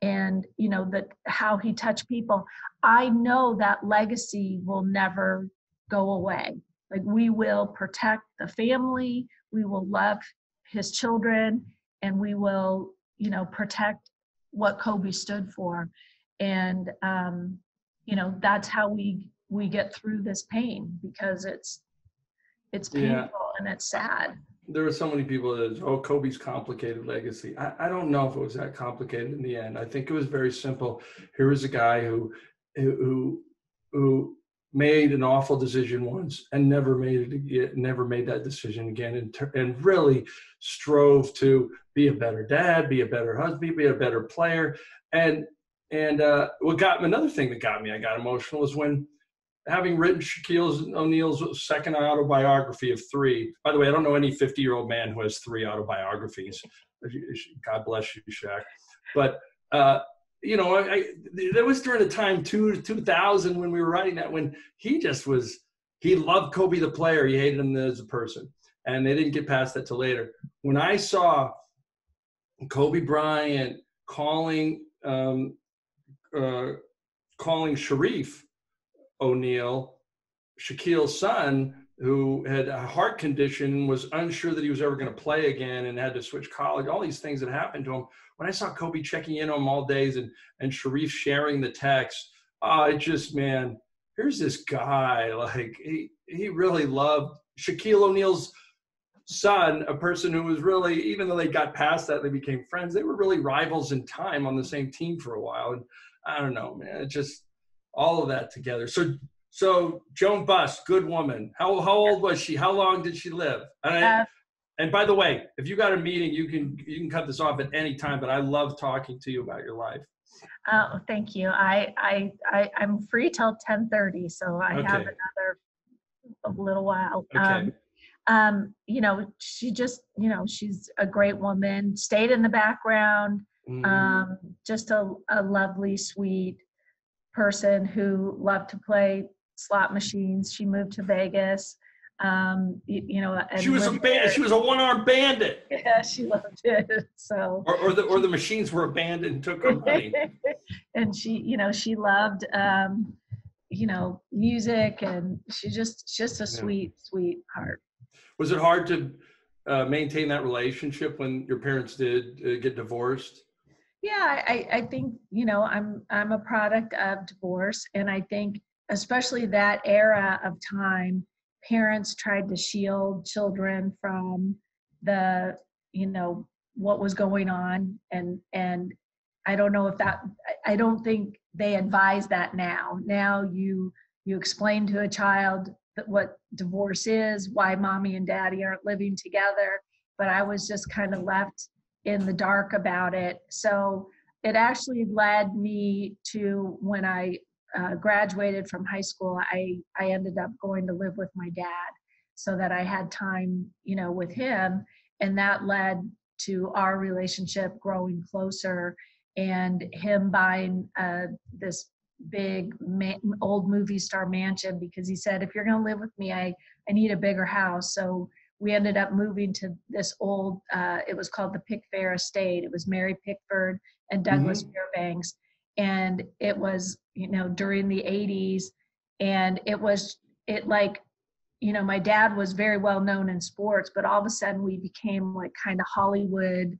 and, you know, that how he touched people. I know that legacy will never go away. Like, we will protect the family, we will love his children, and we will, you know, protect what Kobe stood for. And you know, that's how we get through this pain, because it's painful and it's sad. There are so many people that, oh, Kobe's complicated legacy. I don't know if it was that complicated in the end. I think it was very simple. Here was a guy who made an awful decision once and never made that decision again, and really strove to be a better dad, be a better husband, be a better player. And another thing that got me, I got emotional, was when, having written Shaquille O'Neal's second autobiography of 3. By the way, I don't know any 50-year-old man who has 3 autobiographies. God bless you, Shaq. But you know, that was during the time 2000 when we were writing that, when he loved Kobe the player, he hated him as a person, and they didn't get past that till later. When I saw Kobe Bryant calling Sharif O'Neal, Shaquille's son, who had a heart condition, was unsure that he was ever going to play again and had to switch college, all these things that happened to him. When I saw Kobe checking in on him all days, and Sharif sharing the text, man, here's this guy, like, he really loved Shaquille O'Neal's son, a person who was really, even though they got past that, they became friends, they were really rivals in time on the same team for a while. And I don't know, man, it just, all of that together. So Joan Buss, good woman. How old was she? How long did she live? And by the way, if you got a meeting, you can cut this off at any time, but I love talking to you about your life. Oh, thank you. I'm free till 10:30, so I have another a little while. Okay. You know, she just, you know, she's a great woman, stayed in the background, just a lovely, sweet person who loved to play slot machines. She moved to Vegas, you know, She and was a lived there. she was a one-armed bandit. Yeah, she loved it. So, Or the machines were abandoned and took her money. and she, you know, she loved, you know, music, and she's just a Yeah. sweet heart. Was it hard to maintain that relationship when your parents did get divorced? Yeah, I think, you know, I'm a product of divorce, and I think especially that era of time, parents tried to shield children from the, you know, what was going on, and I don't know if that, I don't think they advise that now. Now you explain to a child that what divorce is, why mommy and daddy aren't living together, but I was just kind of left in the dark about it. So it actually led me to, when I graduated from high school, I ended up going to live with my dad so that I had time, you know, with him. And that led to our relationship growing closer, and him buying this big old movie star mansion, because he said, if you're going to live with me, I need a bigger house. So we ended up moving to this old, it was called the Pickfair Estate. It was Mary Pickford and Douglas Fairbanks. And it was, you know, during the 80s. And it like, you know, my dad was very well known in sports, but all of a sudden we became like kind of Hollywood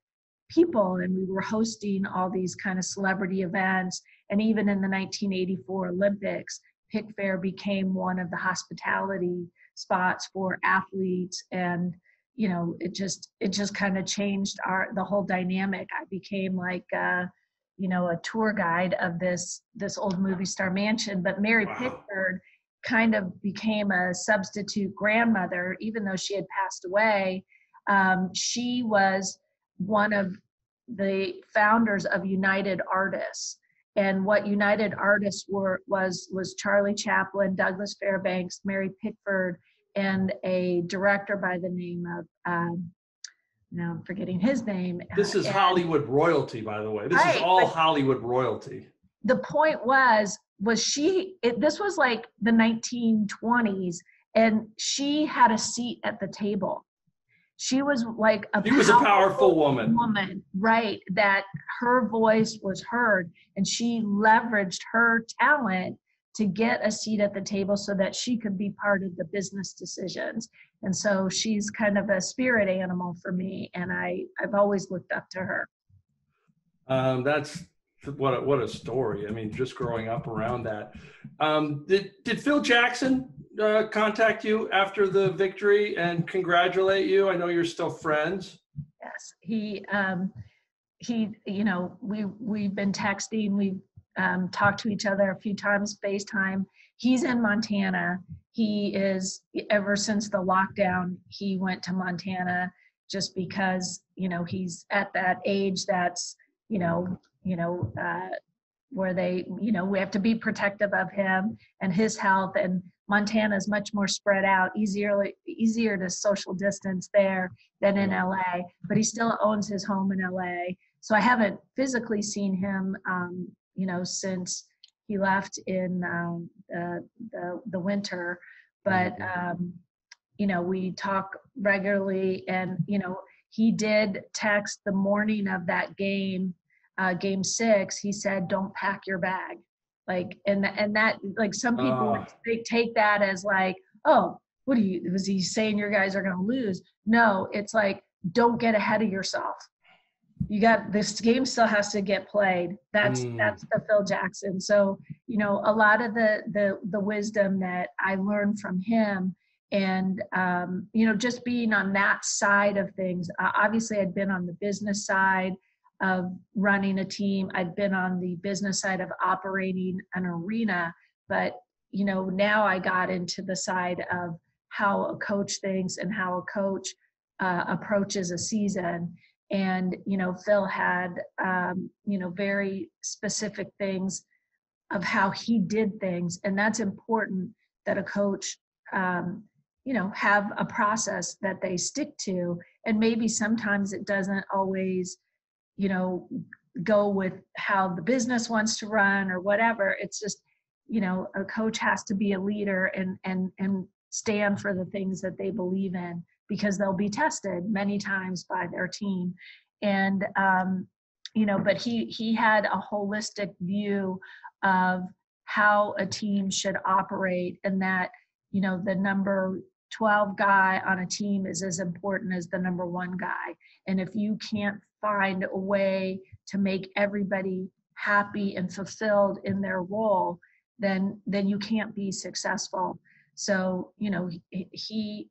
people, and we were hosting all these kind of celebrity events. And even in the 1984 Olympics, Pickfair became one of the hospitality spots for athletes. And you know, it just kind of changed the whole dynamic. I became like you know, a tour guide of this old movie star mansion. But Mary Pickford kind of became a substitute grandmother, even though she had passed away. She was one of the founders of United Artists. And what United Artists was Charlie Chaplin, Douglas Fairbanks, Mary Pickford, and a director by the name of, now I'm forgetting his name. This is Hollywood royalty, by the way. This is all Hollywood royalty. The point was this was like the 1920s, and she had a seat at the table. She was like a powerful woman, right? That her voice was heard, and she leveraged her talent to get a seat at the table so that she could be part of the business decisions. And so she's kind of a spirit animal for me, and I've always looked up to her. That's what a story. I mean, just growing up around that. Did Phil Jackson contact you after the victory and congratulate you? I know you're still friends. Yes, he, you know, we've been texting. We've talked to each other a few times, FaceTime. He's in Montana. He is, ever since the lockdown, he went to Montana just because, you know, he's at that age that's, where they, you know, we have to be protective of him and his health. And Montana is much more spread out, easier to social distance there than in LA, but he still owns his home in LA. So I haven't physically seen him, you know, since he left in the winter, but, you know, we talk regularly. And, you know, he did text the morning of that game, game 6, he said, don't pack your bag. Like, and that, like, some people they take that as like, oh, was he saying your guys are going to lose? No, it's like, don't get ahead of yourself. You got, this game still has to get played. That's the Phil Jackson. So, you know, a lot of the wisdom that I learned from him, and, you know, just being on that side of things. Obviously I'd been on the business side of running a team. I'd been on the business side of operating an arena, but, you know, now I got into the side of how a coach thinks and how a coach approaches a season. And, you know, Phil had, you know, very specific things of how he did things. And that's important, that a coach have a process that they stick to. And maybe sometimes it doesn't always, go with how the business wants to run or whatever. It's just, a coach has to be a leader and stand for the things that they believe in, because they'll be tested many times by their team. And, but he had a holistic view of how a team should operate, and that, the number 12 guy on a team is as important as the number 1 guy. And if you can't find a way to make everybody happy and fulfilled in their role, then you can't be successful. So, he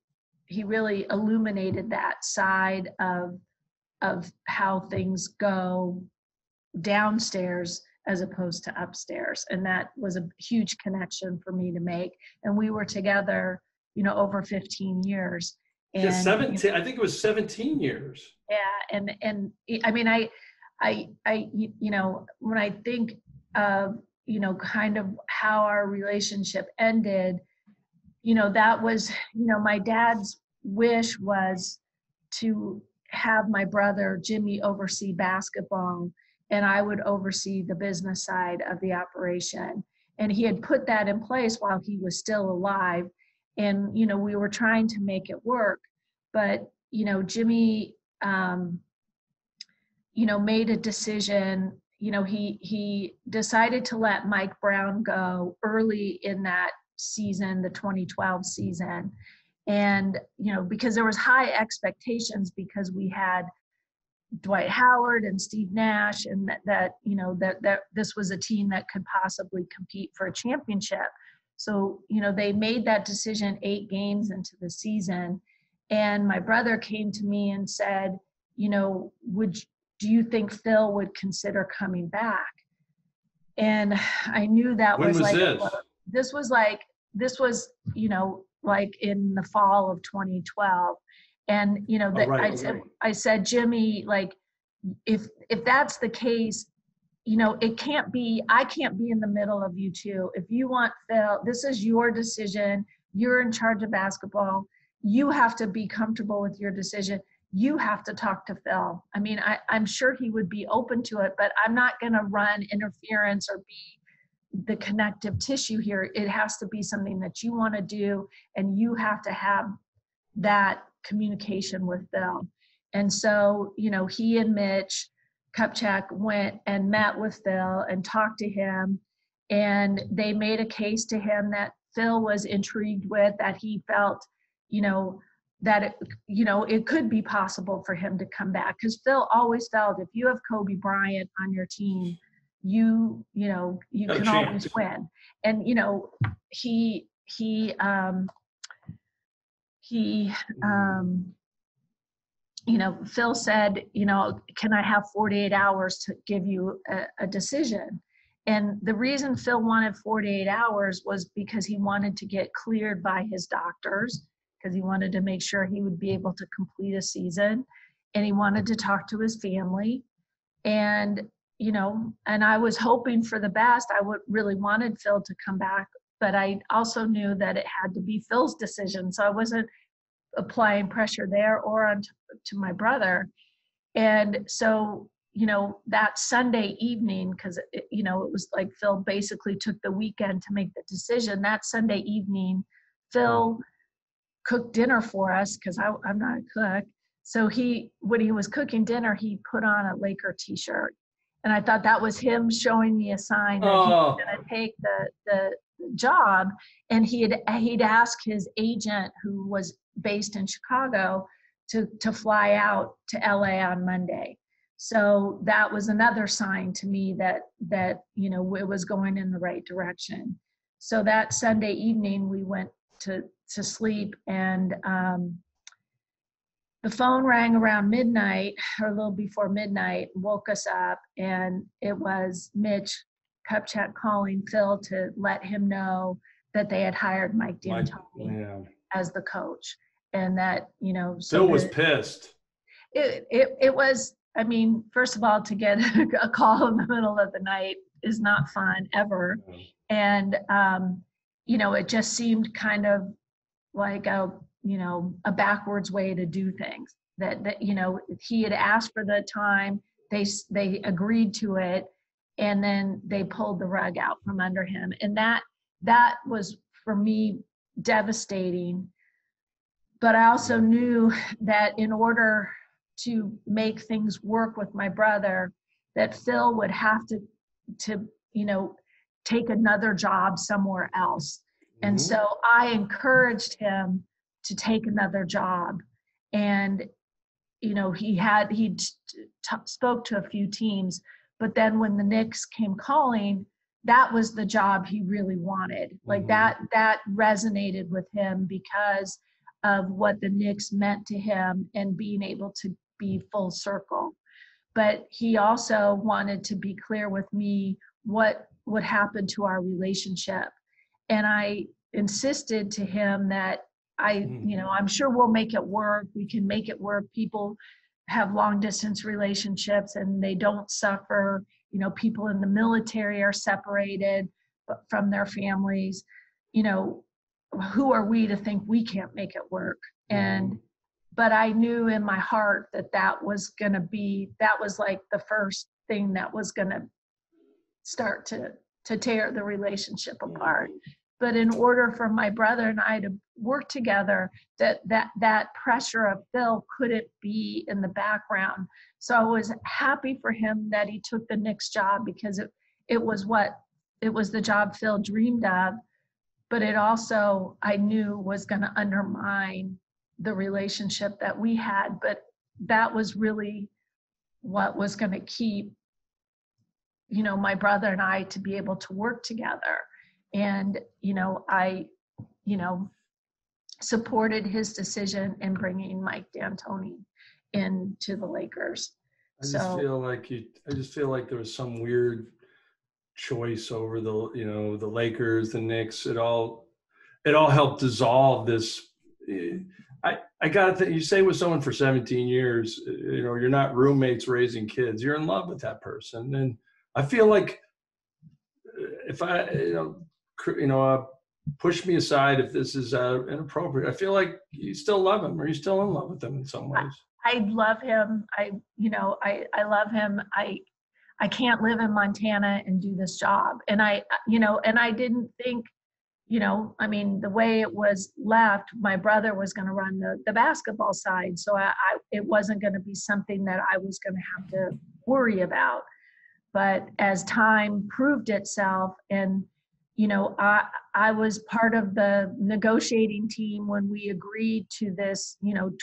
really illuminated that side of how things go downstairs as opposed to upstairs. And that was a huge connection for me to make. And we were together, over 15 years. And, 17, I think it was 17 years. Yeah. And I mean, I when I think of, kind of how our relationship ended, that was, my dad's wish was to have my brother Jimmy oversee basketball, and I would oversee the business side of the operation. And he had put that in place while he was still alive. And, we were trying to make it work. But, Jimmy, made a decision. He decided to let Mike Brown go early in that season, the 2012 season. And, because there was high expectations, because we had Dwight Howard and Steve Nash, and that this was a team that could possibly compete for a championship. So, they made that decision 8 games into the season. And my brother came to me and said, do you think Phil would consider coming back? And I knew that when was like, this? This was, like in the fall of 2012. And, I said, Jimmy, like, if that's the case, it can't be, I can't be in the middle of you two. If you want Phil, this is your decision. You're in charge of basketball. You have to be comfortable with your decision. You have to talk to Phil. I mean, I'm sure he would be open to it, but I'm not going to run interference or be the connective tissue here. It has to be something that you want to do, and you have to have that communication with Phil. And so, he and Mitch Kupchak went and met with Phil and talked to him, and they made a case to him that Phil was intrigued with, that he felt, that it could be possible for him to come back, because Phil always felt if you have Kobe Bryant on your team, you can always win. And Phil said, can I have 48 hours to give you a decision? And the reason Phil wanted 48 hours was because he wanted to get cleared by his doctors, because he wanted to make sure he would be able to complete a season, and he wanted to talk to his family. And, and I was hoping for the best. I really wanted Phil to come back, but I also knew that it had to be Phil's decision. So I wasn't applying pressure there or on to my brother. And so, that Sunday evening, because, it was like Phil basically took the weekend to make the decision. That Sunday evening, Phil cooked dinner for us, because I'm not a cook. So when he was cooking dinner, he put on a Laker t-shirt. And I thought that was him showing me a sign that he was going to take the job. And he'd asked his agent, who was based in Chicago, to fly out to LA on Monday. So that was another sign to me that it was going in the right direction. So that Sunday evening, we went to sleep, and the phone rang around midnight, or a little before midnight, woke us up, and it was Mitch Kupchak calling Phil to let him know that they had hired Mike D'Antoni as the coach. And that, so Phil was pissed. It was, I mean, first of all, to get a call in the middle of the night is not fun ever. And, it just seemed kind of like a backwards way to do things. That he had asked for the time, they agreed to it, and then they pulled the rug out from under him. And that was for me devastating. But I also knew that in order to make things work with my brother, that Phil would have to take another job somewhere else. And so I encouraged him to take another job. And he spoke to a few teams, but then when the Knicks came calling, that was the job he really wanted. Like that resonated with him because of what the Knicks meant to him and being able to be full circle. But he also wanted to be clear with me what would happen to our relationship. And I insisted to him that I'm sure we'll make it work. We can make it work. People have long distance relationships and they don't suffer. People in the military are separated from their families. Who are we to think we can't make it work? But I knew in my heart that was like the first thing that was going to start to tear the relationship apart. But in order for my brother and I to work together, that pressure of Phil couldn't be in the background. So I was happy for him that he took the Knicks job, because it was the job Phil dreamed of, but it also, I knew, was going to undermine the relationship that we had. But that was really what was going to keep, my brother and I to be able to work together. And, I supported his decision in bringing Mike D'Antoni into the Lakers. I just feel like there was some weird choice over the Lakers, the Knicks. It all helped dissolve this. I gotta think, you stay with someone for 17 years, you're not roommates raising kids, you're in love with that person. And I feel like if push me aside if this is inappropriate, I feel like you still love him, or you're still in love with him in some ways. I love him. I love him. I can't live in Montana and do this job. And I didn't think, the way it was left, my brother was going to run the basketball side. So it wasn't going to be something that I was going to have to worry about. But as time proved itself, and, I was part of the negotiating team when we agreed to this,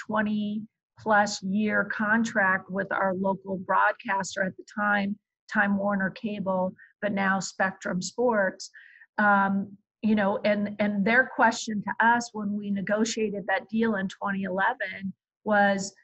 20 plus year contract with our local broadcaster at the time, Time Warner Cable, but now Spectrum Sports. And their question to us when we negotiated that deal in 2011 was,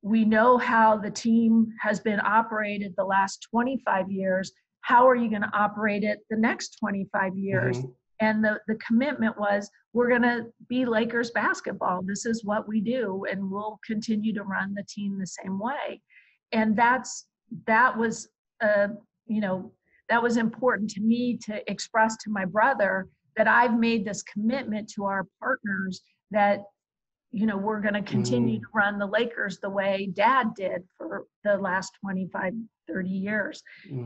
we know how the team has been operated the last 25 years. How are you going to operate it the next 25 years? And the commitment was, we're going to be Lakers basketball. This is what we do, and we'll continue to run the team the same way. And that was important to me to express to my brother, that I've made this commitment to our partners that, we're going to continue to run the Lakers the way Dad did for the last 25, 30 years.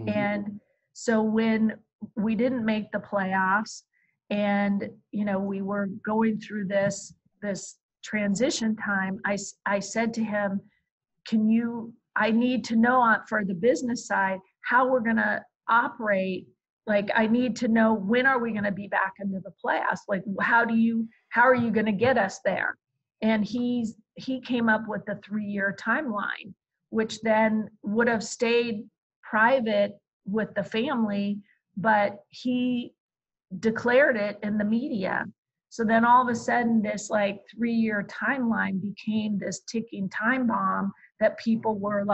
And so when we didn't make the playoffs, and, we were going through this transition time, I said to him, I need to know for the business side how we're going to operate. Like, I need to know, when are we going to be back into the playoffs? Like, how are you going to get us there? And he came up with the 3-year timeline, which then would have stayed private with the family, but he declared it in the media. So then all of a sudden, this 3-year timeline became this ticking time bomb that people were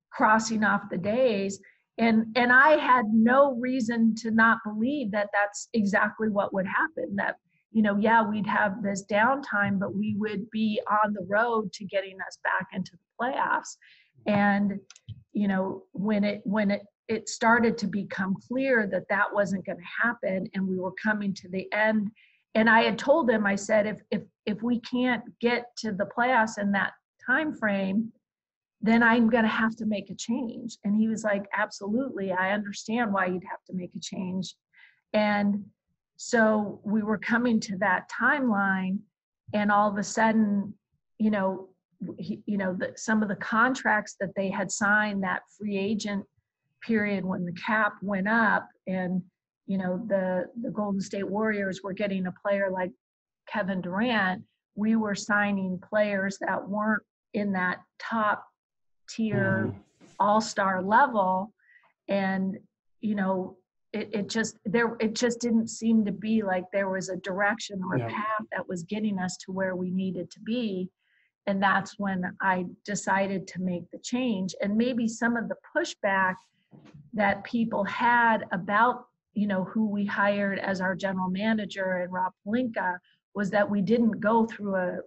crossing off the days. And I had no reason to not believe that that's exactly what would happen. That, we'd have this downtime, but we would be on the road to getting us back into the playoffs. And, when it started to become clear that wasn't going to happen, and we were coming to the end, and I had told him, I said, if we can't get to the playoffs in that time frame, then I'm going to have to make a change. And he was like, absolutely, I understand why you'd have to make a change. And so we were coming to that timeline, and all of a sudden, some of the contracts that they had signed, that free agent period when the cap went up, and the Golden State Warriors were getting a player like Kevin Durant, we were signing players that weren't in that top tier all-star level. And it just didn't seem to be like there was a direction or a path that was getting us to where we needed to be. And that's when I decided to make the change. And maybe some of the pushback that people had about who we hired as our general manager and Rob Pelinka was that we didn't go through a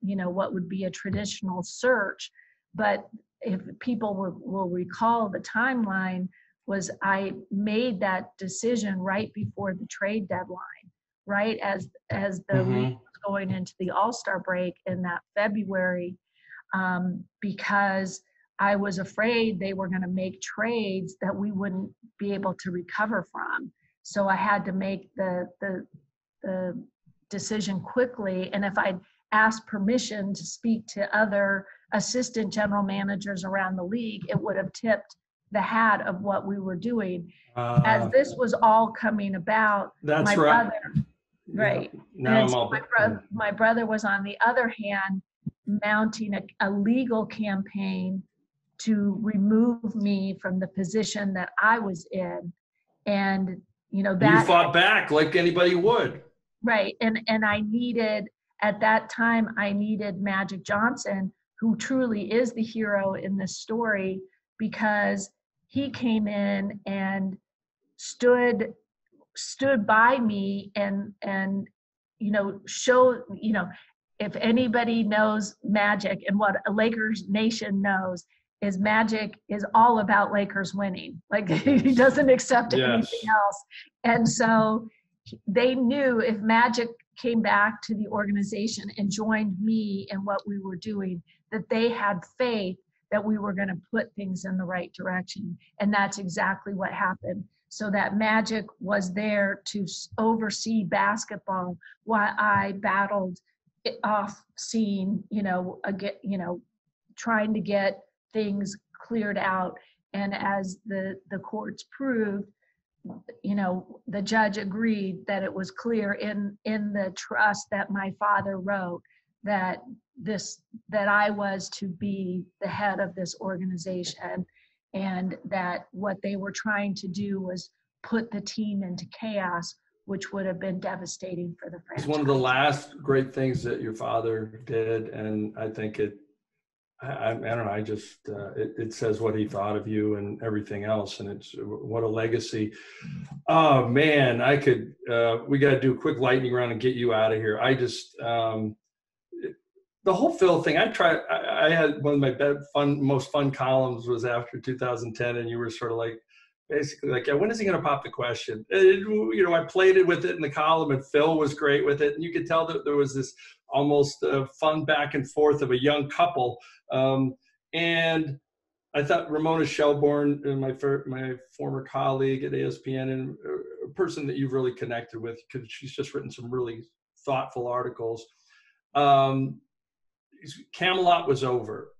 what would be a traditional search. But if people will recall, the timeline was I made that decision right before the trade deadline, right as the league was going into the All-Star break in that February, because I was afraid they were going to make trades that we wouldn't be able to recover from. So I had to make the decision quickly. And if I'd asked permission to speak to other assistant general managers around the league, it would have tipped the hat of what we were doing. As this was all coming about, that's my right. brother, right. Now my brother was, on the other hand, mounting a legal campaign to remove me from the position that I was in. And that you fought back like anybody would. Right. And I needed, at that time, I needed Magic Johnson, who truly is the hero in this story, because he came in and stood by me and showed, if anybody knows Magic, and what a Lakers nation knows, is Magic is all about Lakers winning. Like, he doesn't accept anything else. And so they knew if Magic came back to the organization and joined me in what we were doing, that they had faith that we were going to put things in the right direction. And that's exactly what happened. So that Magic was there to oversee basketball while I battled off scene, trying to get things cleared out. And as the courts proved, the judge agreed that it was clear in the trust that my father wrote that I was to be the head of this organization, and that what they were trying to do was put the team into chaos, which would have been devastating for the franchise. It's one of the last great things that your father did, and I think I don't know, it says what he thought of you and everything else, and it's what a legacy. Oh man, we got to do a quick lightning round and get you out of here. The whole Phil thing, I had one of my most fun columns was after 2010, and you were sort of like, basically like, yeah, when is he going to pop the question? I played it with it in the column, and Phil was great with it, and you could tell that there was this almost fun back and forth of a young couple. And I thought Ramona Shelbourne, my former colleague at ESPN, and a person that you've really connected with, because she's just written some really thoughtful articles. Camelot was over.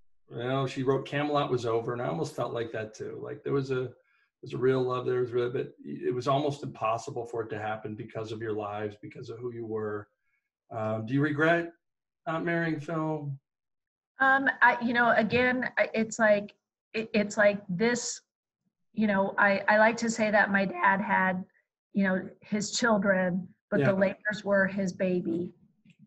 She wrote Camelot was over, and I almost felt like that too. Like there was a real love there, but it was almost impossible for it to happen because of your lives, because of who you were. Do you regret not marrying Phil? Again, it's like this, I like to say that my dad had, his children, but the Lakers were his baby,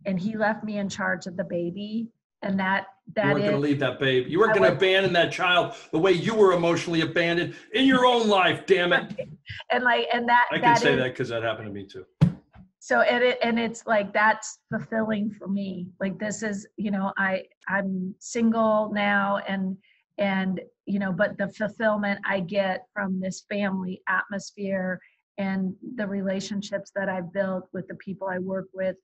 and he left me in charge of the baby. And that you weren't going to leave that baby. You weren't going to abandon that child the way you were emotionally abandoned in your own life. Damn it. I can say that because that happened to me too. So it's like, that's fulfilling for me. Like, this is, I'm single now, and but the fulfillment I get from this family atmosphere and the relationships that I've built with the people I work with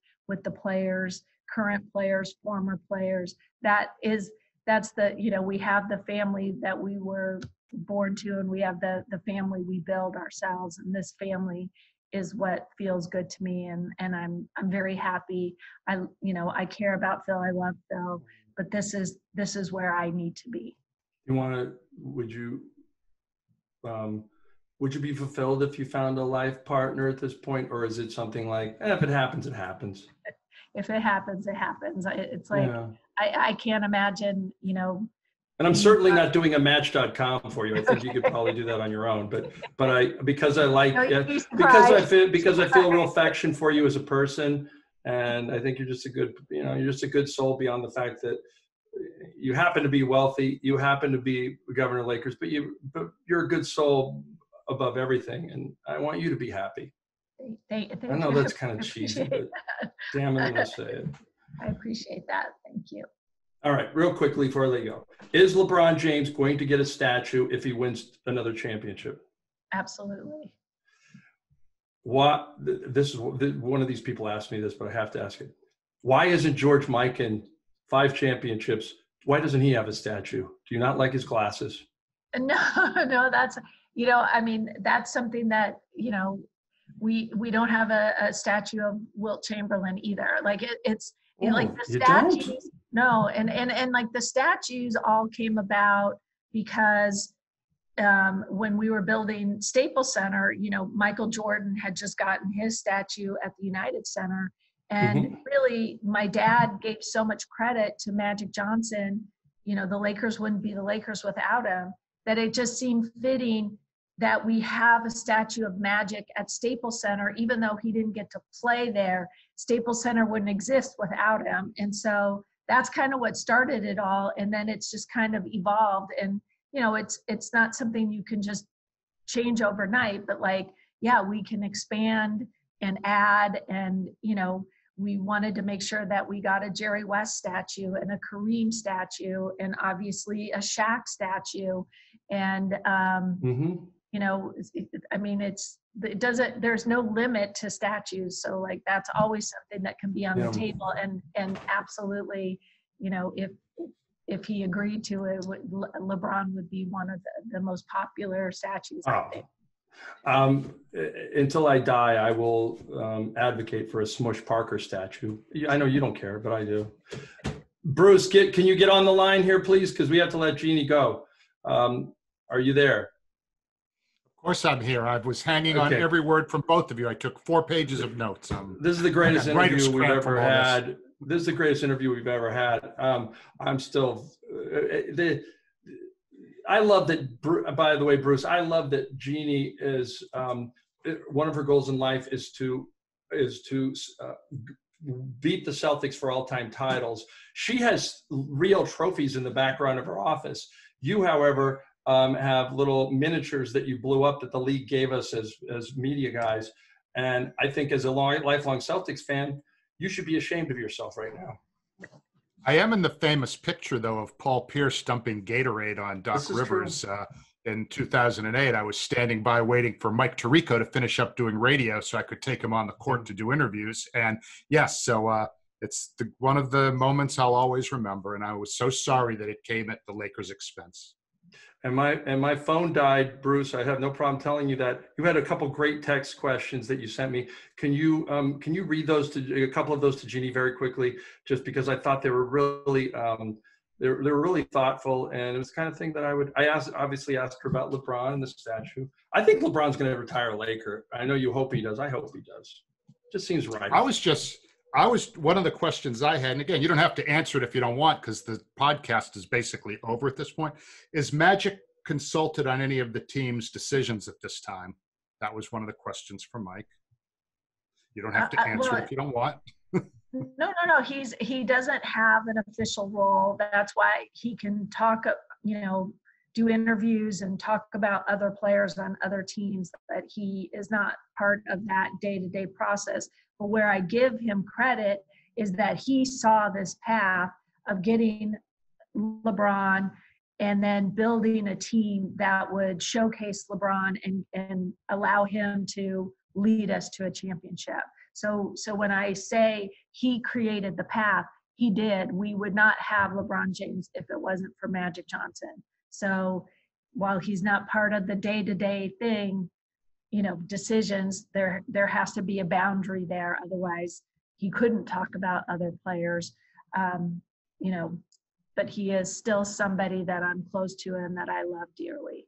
the players, current players, former players. That's the, we have the family that we were born to, and we have the family we build ourselves, and this family is what feels good to me, and I'm very happy. I care about Phil, I love Phil, but this is where I need to be. Would you be fulfilled if you found a life partner at this point, or is it something like, if it happens, it happens? If it happens, it happens. It's like, yeah. I can't imagine, And I'm certainly not doing a Match.com for you. I think you could probably do that on your own. But because I feel real affection for you as a person, and I think you're just a good soul beyond the fact that you happen to be wealthy, you happen to be Governor of Lakers, but you're a good soul above everything, and I want you to be happy. Thank I know that's kind of cheesy, but damn it, I'm gonna say it. I appreciate that. Thank you. All right, real quickly before I let you go, is LeBron James going to get a statue if he wins another championship? Absolutely. This is one of these people asked me this, but I have to ask it. Why isn't George Mikan 5 championships? Why doesn't he have a statue? Do you not like his glasses? No, that's, that's something that, we don't have a statue of Wilt Chamberlain either. Like like the statues. No, and like the statues all came about because when we were building Staples Center, Michael Jordan had just gotten his statue at the United Center. And really, my dad gave so much credit to Magic Johnson, the Lakers wouldn't be the Lakers without him, that it just seemed fitting that we have a statue of Magic at Staples Center. Even though he didn't get to play there, Staples Center wouldn't exist without him. And so that's kind of what started it all. And then it's just kind of evolved. And, it's not something you can just change overnight, but we can expand and add. And, we wanted to make sure that we got a Jerry West statue and a Kareem statue and obviously a Shaq statue. And, there's no limit to statues. So that's always something that can be on the table. And absolutely, if he agreed to it, LeBron would be one of the most popular statues, I think. Until I die, I will advocate for a Smush Parker statue. I know you don't care, but I do. Bruce, can you get on the line here, please? Because we have to let Jeanie go. Are you there? Of course I'm here. I was hanging on every word from both of you. I took 4 pages of notes. This is the greatest interview we've ever had. This is the greatest interview we've ever had. I'm still, I love that, by the way, Bruce, I love that Jeanie is, one of her goals in life is to beat the Celtics for all-time titles. She has real trophies in the background of her office. You, however, have little miniatures that you blew up that the league gave us as media guys. And I think as a lifelong Celtics fan, you should be ashamed of yourself right now. I am in the famous picture, though, of Paul Pierce dumping Gatorade on Doc Rivers in 2008. I was standing by waiting for Mike Tirico to finish up doing radio so I could take him on the court to do interviews. And yes, so it's one of the moments I'll always remember. And I was so sorry that it came at the Lakers' expense. And my phone died, Bruce. I have no problem telling you that. You had a couple great text questions that you sent me. Can you read those a couple of those to Jeanie very quickly? Just because I thought they were really they were really thoughtful, and it was the kind of thing that I obviously asked her about LeBron and the statue. I think LeBron's going to retire a Laker. I know you hope he does. I hope he does. Just seems right. I was one of the questions I had, and again, you don't have to answer it if you don't want, because the podcast is basically over at this point. Is Magic consulted on any of the team's decisions at this time? That was one of the questions for Mike. You don't have to answer it if you don't want. No. He doesn't have an official role. That's why he can talk, do interviews and talk about other players on other teams, but he is not part of that day-to-day process. But where I give him credit is that he saw this path of getting LeBron and then building a team that would showcase LeBron and allow him to lead us to a championship. So when I say he created the path, he did. We would not have LeBron James if it wasn't for Magic Johnson. So while he's not part of the day-to-day thing, decisions, there has to be a boundary there. Otherwise, he couldn't talk about other players, but he is still somebody that I'm close to and that I love dearly.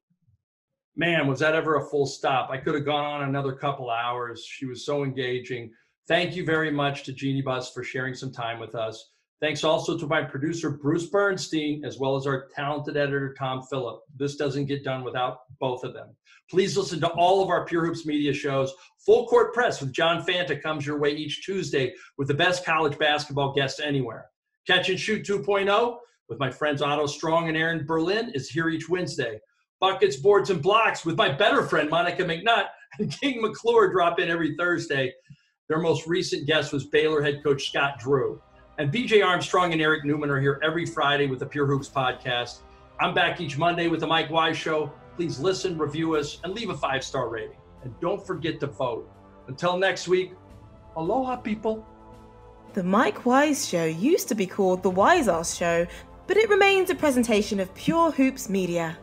Man, was that ever a full stop? I could have gone on another couple hours. She was so engaging. Thank you very much to Jeanie Buss for sharing some time with us. Thanks also to my producer, Bruce Bernstein, as well as our talented editor, Tom Phillip. This doesn't get done without both of them. Please listen to all of our Pure Hoops media shows. Full Court Press with John Fanta comes your way each Tuesday with the best college basketball guests anywhere. Catch and Shoot 2.0 with my friends Otto Strong and Aaron Berlin is here each Wednesday. Buckets, Boards, and Blocks with my better friend, Monica McNutt, and King McClure drop in every Thursday. Their most recent guest was Baylor head coach Scott Drew. And BJ Armstrong and Eric Newman are here every Friday with the Pure Hoops podcast. I'm back each Monday with the Mike Wise Show. Please listen, review us, and leave a 5-star rating. And don't forget to vote. Until next week, aloha, people. The Mike Wise Show used to be called The Wise Ass Show, but it remains a presentation of Pure Hoops Media.